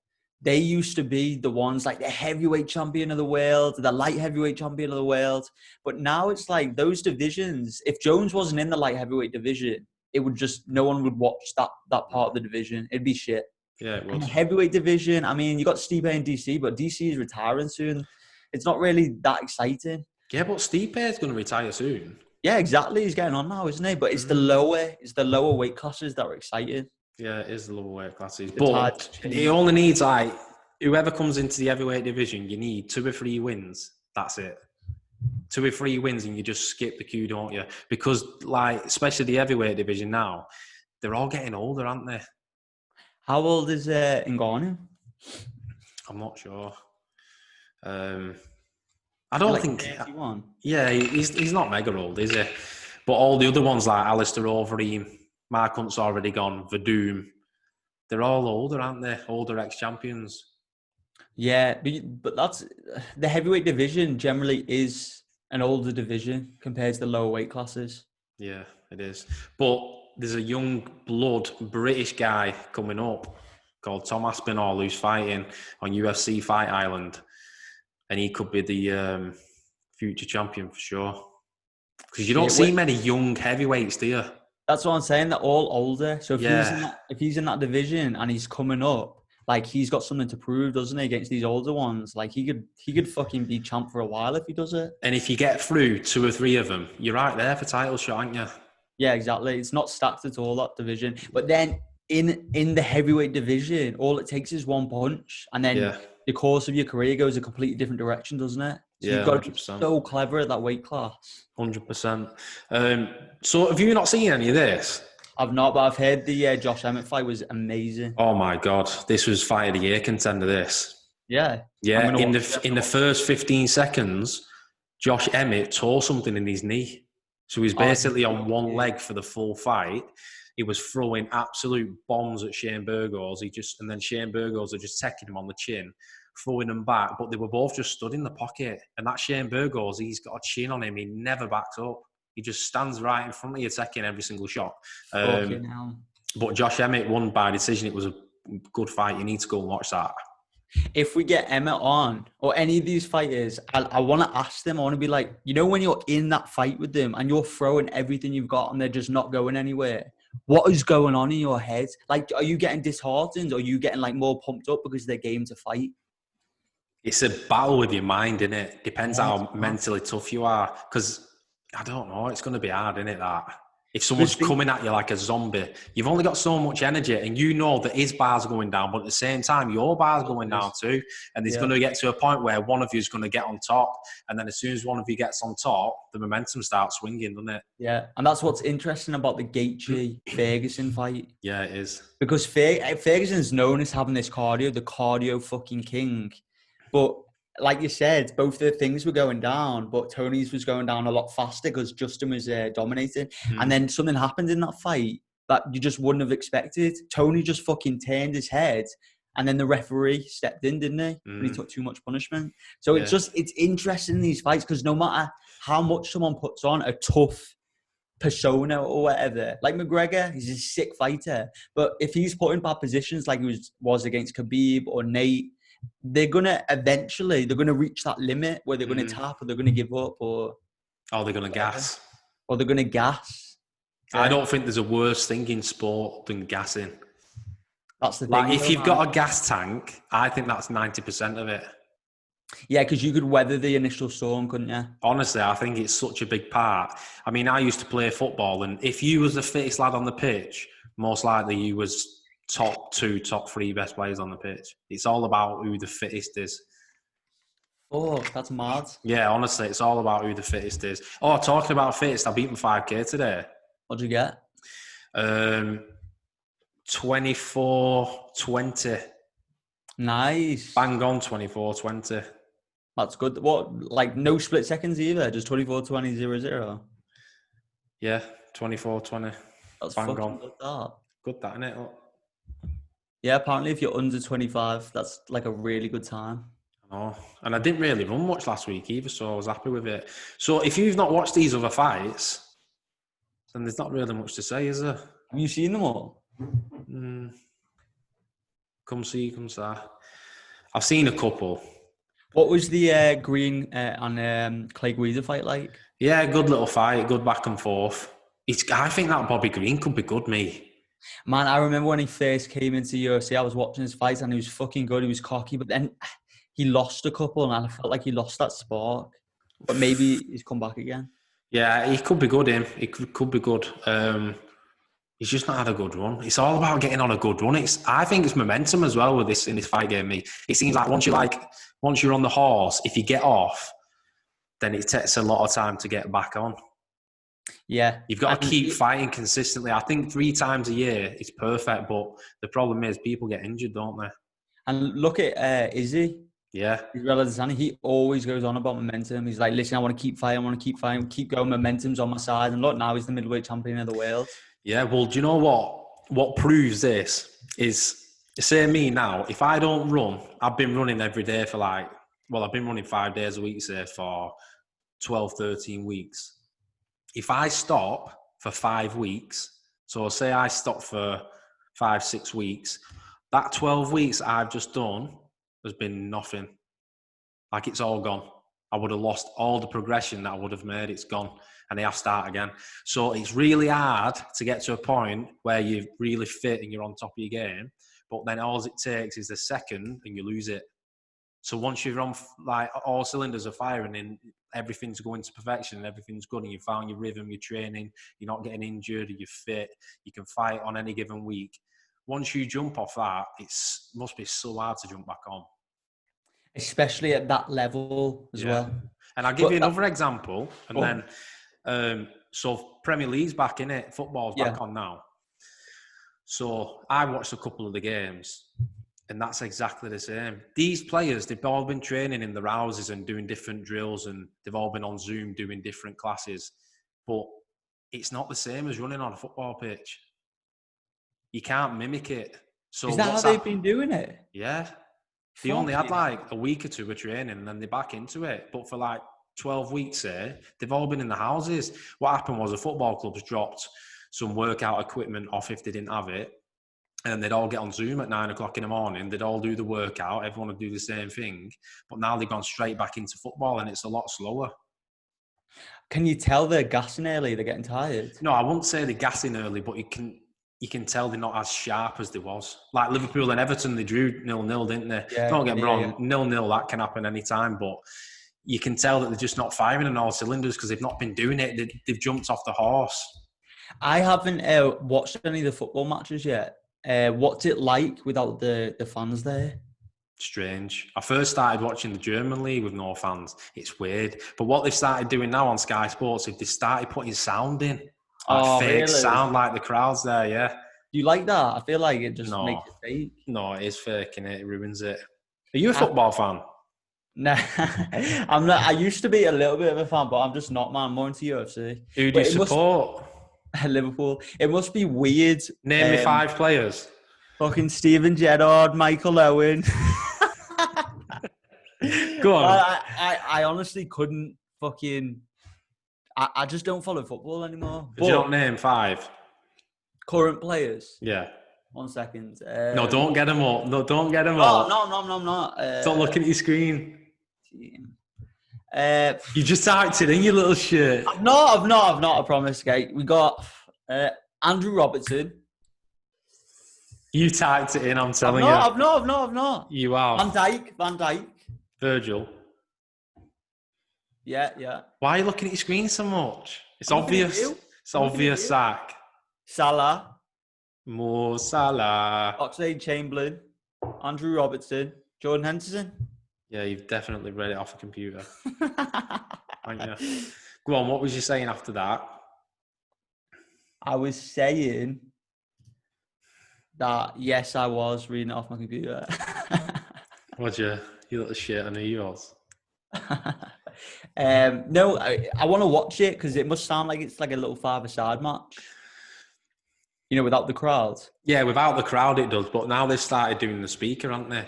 they used to be the ones like the heavyweight champion of the world, the light heavyweight champion of the world. But now it's like those divisions, if Jones wasn't in the light heavyweight division, it would just, no one would watch that part of the division. It'd be shit. Yeah, it would. would. The heavyweight division, I mean, you got Stipe and DC, but DC is retiring soon. It's not really that exciting. Yeah, but Stipe is going to retire soon. Yeah, exactly. He's getting on now, isn't he? But it's the lower weight classes that are exciting. Yeah, it is the lower weight classes. But he only needs, like, whoever comes into the heavyweight division, you need 2 or 3 wins. That's it. 2 or 3 wins and you just skip the queue, don't you? Because, like, especially the heavyweight division now, they're all getting older, aren't they? How old is Ngannou? I'm not sure. I don't think. 31. Yeah, he's not mega old, is he? But all the other ones like Alistair Overeem, Mark Hunt's already gone, Verdum, they're all older, aren't they? Older ex-champions. Yeah, but that's the heavyweight division generally is an older division compared to the lower weight classes. Yeah, it is. But there's a young blood British guy coming up called Tom Aspinall who's fighting on UFC Fight Island, and he could be the future champion for sure. Because you don't see many young heavyweights, do you? That's what I'm saying. They're all older. So Yeah. if he's in that division and he's coming up, like he's got something to prove, doesn't he, against these older ones? Like he could fucking be champ for a while if he does it. And if you get through 2 or 3 of them, you're right there for title shot, aren't you? Yeah, exactly. It's not stacked at all, that division. But then in the heavyweight division, all it takes is one punch, and then the course of your career goes a completely different direction, doesn't it? So Yeah, you've got to 100%. be so clever at that weight class. 100%. So have you not seen any of this? I've not, but I've heard the Josh Emmett fight was amazing. Oh my God, this was fight of the year contender, this. Yeah. Yeah, in the first 15 seconds, Josh Emmett tore something in his knee. So he's basically on one leg for the full fight. He was throwing absolute bombs at Shane Burgos. And then Shane Burgos are just taking him on the chin, throwing him back. But they were both just stood in the pocket. And that Shane Burgos, he's got a chin on him. He never backs up. He just stands right in front of you, taking every single shot. But Josh Emmett won by decision. It was a good fight. You need to go and watch that. If we get Emmett on, or any of these fighters, I want to ask them, I want to be like, you know, when you're in that fight with them and you're throwing everything you've got and they're just not going anywhere, what is going on in your head? Like, are you getting disheartened, or are you getting like more pumped up because they're game to fight? It's a battle with your mind, isn't it? Depends how mentally tough you are. Because, I don't know, it's going to be hard, isn't it, that? If someone's coming at you like a zombie, you've only got so much energy, and you know that his bar's going down, but at the same time, your bar's going down too. And there's going to get to a point where one of you is going to get on top. And then as soon as one of you gets on top, the momentum starts swinging, doesn't it? Yeah. And that's what's interesting about the Gaethje-Ferguson fight. Yeah, it is. Because Ferguson's known as having this cardio, the cardio fucking king. But like you said, both the things were going down, but Tony's was going down a lot faster because Justin was dominating. And then something happened in that fight that you just wouldn't have expected. Tony just fucking turned his head, and then the referee stepped in, didn't he? And he took too much punishment. So it's interesting in these fights, because no matter how much someone puts on a tough persona or whatever, like McGregor, he's a sick fighter. But if he's put in bad positions like he was against Khabib or Nate, they're going to reach that limit where they're going to tap, or they're going to give up, or they're going to gas. Or they're going to gas. I don't think there's a worse thing in sport than gassing. That's the thing. Like, if you've got a gas tank, I think that's 90% of it. Yeah, because you could weather the initial storm, couldn't you? Honestly, I think it's such a big part. I mean, I used to play football, and if you was the fittest lad on the pitch, most likely you was top 2, top 3 best players on the pitch. It's all about who the fittest is. Oh, that's mad. Yeah, honestly, it's all about who the fittest is. Oh, talking about fittest, I beat my 5K today. What'd you get? 24:20. Nice. Bang on 24:20. That's good. What, like no split seconds either? Just 24:20:00. Yeah, 24:20. That's bang fucking on. good, that. Good, that, innit? Yeah, apparently if you're under 25, that's like a really good time. Oh, and I didn't really run much last week either, so I was happy with it. So if you've not watched these other fights, then there's not really much to say, is there? Have you seen them all? Come see, come say. I've seen a couple. What was the Green and Clay Guida fight like? Yeah, good little fight, good back and forth. I think that Bobby Green could be good, me. Man, I remember when he first came into UFC, I was watching his fights and he was fucking good. He was cocky, but then he lost a couple and I felt like he lost that spark. But maybe he's come back again. Yeah, he could be good, him. He could be good. He's just not had a good run. It's all about getting on a good run. I think it's momentum as well with this in this fight game. It seems like once you're on the horse, if you get off, then it takes a lot of time to get back on. Yeah. You've got to keep fighting consistently. I think 3 times a year is perfect, but the problem is people get injured, don't they? And look at Izzy. Yeah. He always goes on about momentum. He's like, listen, I want to keep fighting, keep going. Momentum's on my side. And look, now he's the middleweight champion of the world. Yeah, well, do you know what? What proves this is, say me now, if I don't run, I've been running every day for I've been running 5 days a week, say, for 12, 13 weeks. If I stop for 5 weeks, so say I stop for 5, 6 weeks, that 12 weeks I've just done has been nothing. Like, it's all gone. I would have lost all the progression that I would have made. It's gone. And I have to start again. So it's really hard to get to a point where you're really fit and you're on top of your game. But then all it takes is a second and you lose it. So once you're on, all cylinders are firing and everything's going to perfection and everything's good and you found your rhythm, you're training, you're not getting injured, you're fit, you can fight on any given week. Once you jump off that, must be so hard to jump back on. Especially at that level as well. And I'll give you another example. And then, so Premier League's back in it. Football's back on now. So I watched a couple of the games and that's exactly the same. These players, they've all been training in their houses and doing different drills and they've all been on Zoom doing different classes. But it's not the same as running on a football pitch. You can't mimic it. So is that how they've been doing it? Yeah. They only had a week or two of training and then they're back into it. But for 12 weeks there, they've all been in the houses. What happened was the football clubs dropped some workout equipment off if they didn't have it. And they'd all get on Zoom at 9 o'clock in the morning. They'd all do the workout. Everyone would do the same thing. But now they've gone straight back into football and it's a lot slower. Can you tell they're gassing early? They're getting tired? No, I wouldn't say they're gassing early, but you can tell they're not as sharp as they was. Like Liverpool and Everton, they drew 0-0, didn't they? Yeah, don't get me wrong, 0-0, that can happen any time, but you can tell that they're just not firing on all cylinders because they've not been doing it. They've jumped off the horse. I haven't watched any of the football matches yet. What's it like without the fans there? Strange. I first started watching the German league with no fans. It's weird. But what they've started doing now on Sky Sports is they started putting sound in. Fake sound like the crowds there, yeah. Do you like that? I feel like it just makes it fake. No, it is fake and it ruins it. Are you a football fan? No, I'm not. I used to be a little bit of a fan, but I'm just not, man. I'm more into UFC. Who do you support? Liverpool. It must be weird. Name me 5 players. Fucking Steven Gerrard, Michael Owen. Go on. I honestly couldn't fucking... I just don't follow football anymore. Could you not name 5? Current players? Yeah. 1 second. No, don't get them up. No, don't get them up. No, I'm not. Stop looking at your screen. You just typed it in, you little shit. I've not, I promise, okay? We got Andrew Robertson. You typed it in, I'm telling you. I've not. You are. Van Dijk. Virgil. Yeah. Why are you looking at your screen so much? It's obvious. It's obvious, Zach. Salah. Mo Salah. Oxlade-Chamberlain. Andrew Robertson. Jordan Henderson. Yeah, you've definitely read it off a computer. Haven't you? Go on, what was you saying after that? I was saying that, yes, I was reading it off my computer. What'd you little shit, I knew you was. No, I want to watch it because it must sound like it's like a little five-a-side match. You know, without the crowd. Yeah, without the crowd it does, but now they've started doing the speaker, haven't they?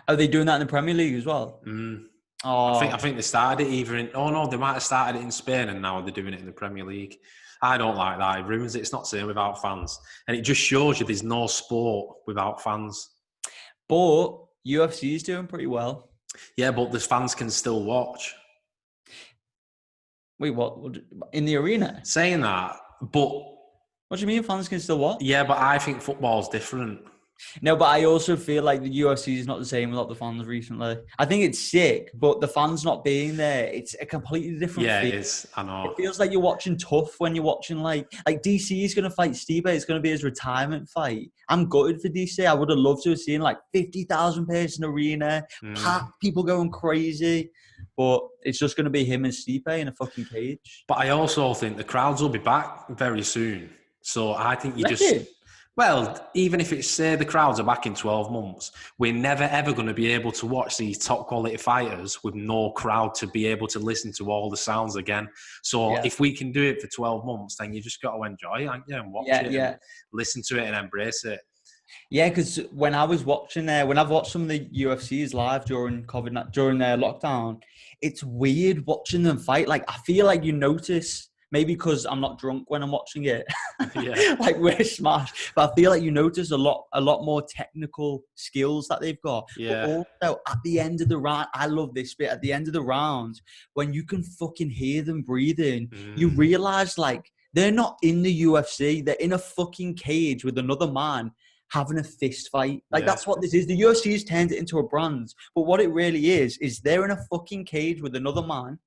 Are they doing that in the Premier League as well? Oh. I think they started it either in... Oh, no, they might have started it in Spain and now they're doing it in the Premier League. I don't like that. It ruins it. It's not same without fans. And it just shows you there's no sport without fans. But UFC is doing pretty well. Yeah, but the fans can still watch. Wait, what? In the arena? Saying that, but... What do you mean fans can still watch? Yeah, but I think football's different. No, but I also feel like the UFC is not the same without the fans recently. I think it's sick, but the fans not being there, it's a completely different feel. It is. I know. It feels like you're watching tough when you're watching like DC is going to fight Stipe. It's going to be his retirement fight. I'm gutted for DC. I would have loved to have seen like 50,000 person arena, packed, people going crazy. But it's just going to be him and Stipe in a fucking cage. But I also think the crowds will be back very soon. So I think you just... Reckon? Well, even if it's, say, the crowds are back in 12 months, we're never, ever going to be able to watch these top-quality fighters with no crowd to be able to listen to all the sounds again. So if we can do it for 12 months, then you just got to enjoy it, and watch it and listen to it and embrace it. Yeah, because when I was watching when I've watched some of the UFCs live during COVID, during their lockdown, it's weird watching them fight. Like, I feel like you notice... Maybe because I'm not drunk when I'm watching it, like we're smashed. But I feel like you notice a lot more technical skills that they've got. Yeah. But also at the end of the round, I love this bit. At the end of the round, when you can fucking hear them breathing, you realize like they're not in the UFC. They're in a fucking cage with another man having a fist fight. Like that's what this is. The UFC's turned it into a brand, but what it really is they're in a fucking cage with another man,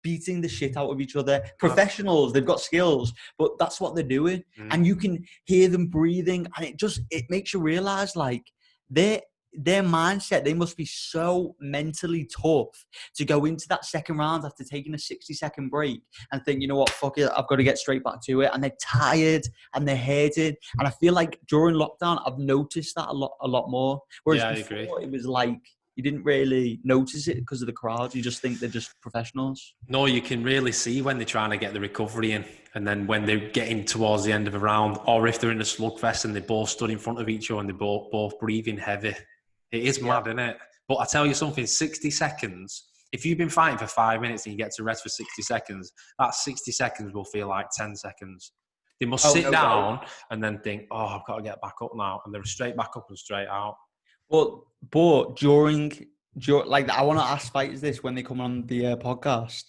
beating the shit out of each other. Professionals, they've got skills, but that's what they're doing. And you can hear them breathing, and it makes you realize like their mindset, they must be so mentally tough to go into that second round after taking a 60-second break and think, you know what, fuck it, I've got to get straight back to it. And they're tired and they're hated. And I feel like during lockdown, I've noticed that a lot more. Whereas before, it was like, you didn't really notice it because of the crowd. You just think they're just professionals. No, you can really see when they're trying to get the recovery in, and then when they're getting towards the end of a round, or if they're in a slugfest and they both stood in front of each other and they're both breathing heavy. It is mad, isn't it? But I tell you something, 60 seconds, if you've been fighting for 5 minutes and you get to rest for 60 seconds, that 60 seconds will feel like 10 seconds. They must sit down and then think, oh, I've got to get back up now. And they're straight back up and straight out. But during like, I want to ask fighters this when they come on the podcast.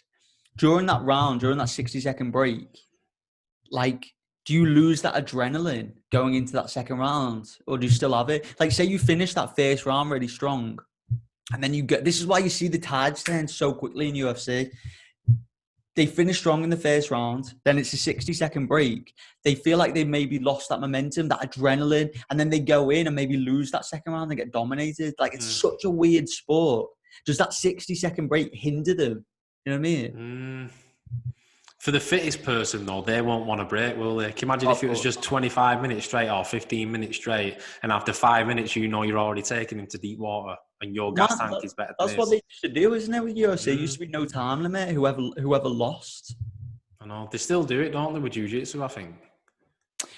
During that round, during that 60-second break, like, do you lose that adrenaline going into that second round, or do you still have it? Like, say you finish that first round really strong, and then you get... This is why you see the tides turn so quickly in UFC. They finish strong in the first round, then it's a 60-second break. They feel like they maybe lost that momentum, that adrenaline, and then they go in and maybe lose that second round and get dominated. Like, it's such a weird sport. Does that 60-second break hinder them? You know what I mean? For the fittest person, though, they won't want to break, will they? Can you imagine if it was just 25 minutes straight or 15 minutes straight, and after 5 minutes, you know you're already taken into deep water and your gas tank is better than That's what they used to do, isn't it, with UFC? It used to be no time limit, whoever lost. I know. They still do it, don't they, with jiu-jitsu, I think.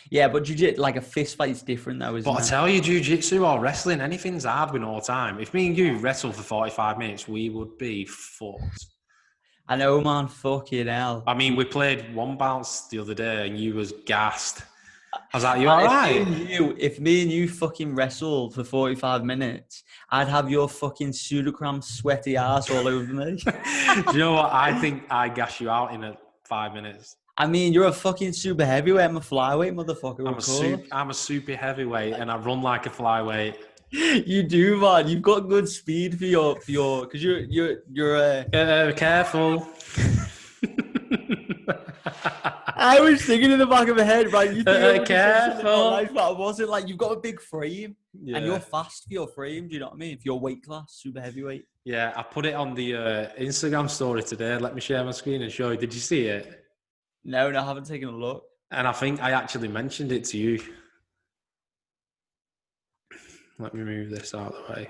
Yeah, but jiu-jitsu, like a fist fight's different though, isn't it? But I tell you, jiu-jitsu or wrestling, anything's hard with no time. If me and you wrestled for 45 minutes, we would be fucked. I know, man. Fucking hell. I mean, we played one bounce the other day and you was gassed. I was like, you all right? If me and you fucking wrestled for 45 minutes, I'd have your fucking pseudocram sweaty ass all over me. Do you know what? I think I gas you out in 5 minutes. I mean, you're a fucking super heavyweight. I'm a flyweight, motherfucker. I'm a super heavyweight and I run like a flyweight. You do, man. You've got good speed for your, because you're careful. I was thinking in the back of my head, right? You think careful. Life, but I wasn't. Like, you've got a big frame, and you're fast for your frame. Do you know what I mean? For your weight class, super heavyweight. Yeah, I put it on the Instagram story today. Let me share my screen and show you. Did you see it? No, I haven't taken a look. And I think I actually mentioned it to you. Let me move this out of the way.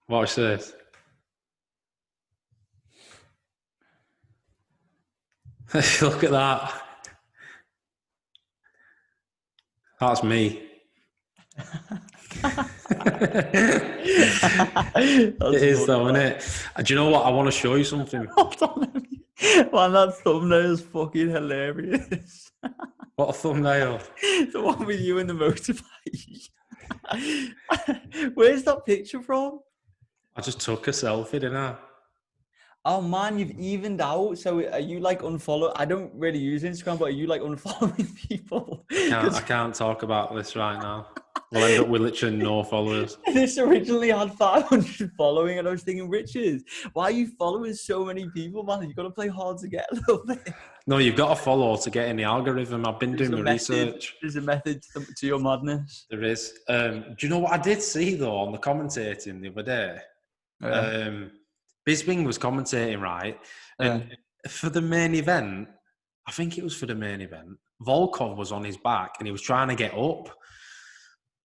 Watch this. Look at that. That's me. It is though, isn't it? Do you know what? I want to show you something. Hold on. Man, that thumbnail is fucking hilarious. What a thumbnail. The one with you in the motorbike. Where's that picture from? I just took a selfie, didn't I? Oh man, you've evened out. So are you like unfollow? I don't really use Instagram, but are you like unfollowing people? I can't talk about this right now. We'll end up with literally no followers. This originally had 500 following, and I was thinking, Richard, why are you following so many people, man? You've got to play hard to get a little bit. No, you've got to follow to get in the algorithm. I've been doing the research. There's a method to your madness. There is. Do you know what I did see, though, on the commentating the other day? Yeah. Bisping was commentating, right? And for the main event, I think it was for the main event, Volkov was on his back and he was trying to get up.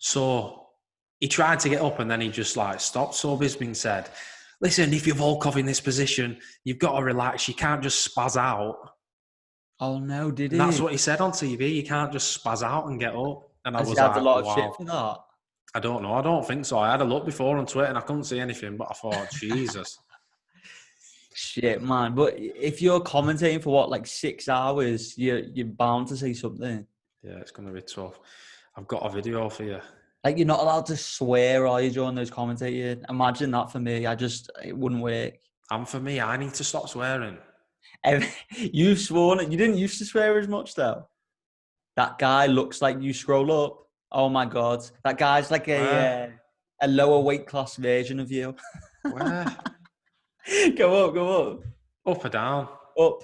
So he tried to get up and then he just stopped. So Bisping said, listen, if you're Volkov in this position, you've got to relax. You can't just spaz out. Oh no, did he? And that's what he said on TV. You can't just spaz out and get up. And I was had a lot of wow. shit for that. I don't know. I don't think so. I had a look before on Twitter and I couldn't see anything, but I thought, Jesus. Shit, man. But if you're commentating for 6 hours, you're bound to say something. Yeah, it's going to be tough. I've got a video for you. You're not allowed to swear, are you, during those commentating? Imagine that for me. It wouldn't work. And for me, I need to stop swearing. You've sworn it. You didn't used to swear as much, though. That guy looks like you scroll up. Oh, my God. That guy's like a lower weight class version of you. Where? Go up. Up or down? Up.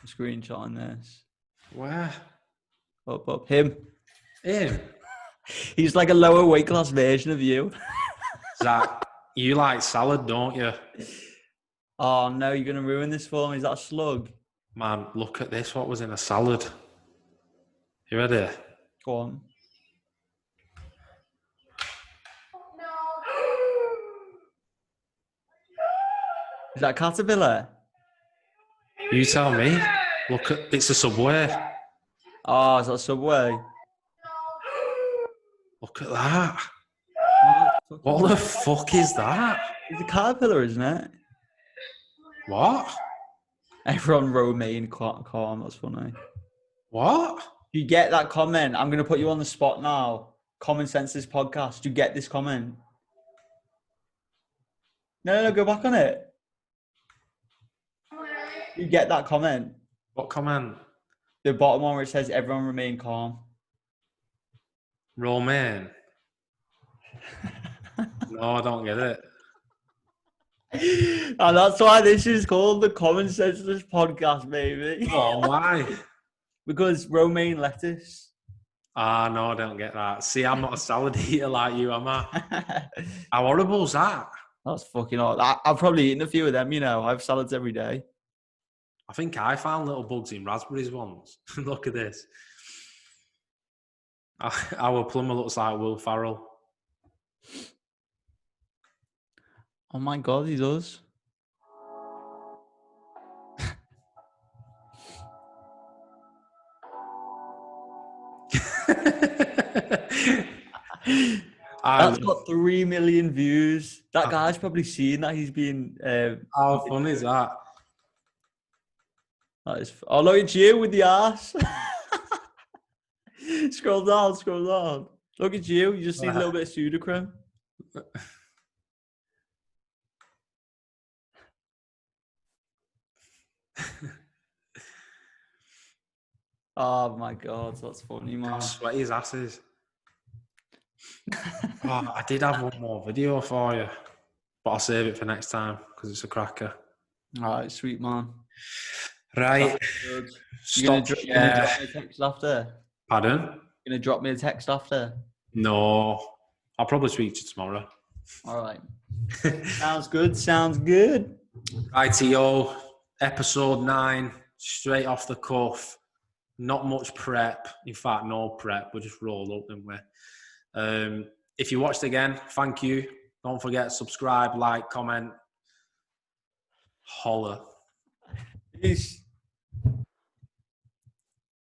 Screenshotting this. Where? Up. Him. He's like a lower weight class version of you. Zach, you like salad, don't you? Oh no, you're gonna ruin this for me. Is that a slug? Man, look at this. What was in a salad? You ready? Go on. Is that a caterpillar? You tell me. Look at it's a Subway. Oh, is that a Subway? Look at that. What the fuck is that? It's a caterpillar, isn't it? What? Everyone romaine calm. That's funny. What? You get that comment? I'm gonna put you on the spot now. Commonsenseless Podcast. Do you get this comment? No, go back on it. You get that comment? What comment? The bottom one where it says everyone remain calm. Romaine. No, I don't get it. And that's why this is called the Commonsenseless Podcast, baby. Oh, why? Because romaine lettuce. Ah, no, I don't get that. See, I'm not a salad eater like you, am I? How horrible is that? That's fucking odd. I've probably eaten a few of them, I have salads every day. I think I found little bugs in raspberries once. Look at this. Our plumber looks like Will Farrell. Oh my God, he does. That's got 3 million views. That guy's probably seen that he's been... how funny is that? Oh, look at you with the ass. Scroll down. Look at you. You just need a little bit of pseudocreme. Oh my God, that's funny, man. How sweaty his ass is. Oh, I did have one more video for you, but I'll save it for next time because it's a cracker. All right, sweet man. Right. You're gonna drop me a text after? Pardon? You're gonna drop me a text after? No. I'll probably speak to you tomorrow. All right. Sounds good. Rightio, episode 9, straight off the cuff. Not much prep. In fact, no prep. We just rolled up, didn't we? If you watched again, thank you. Don't forget, subscribe, like, comment. Holler. Peace.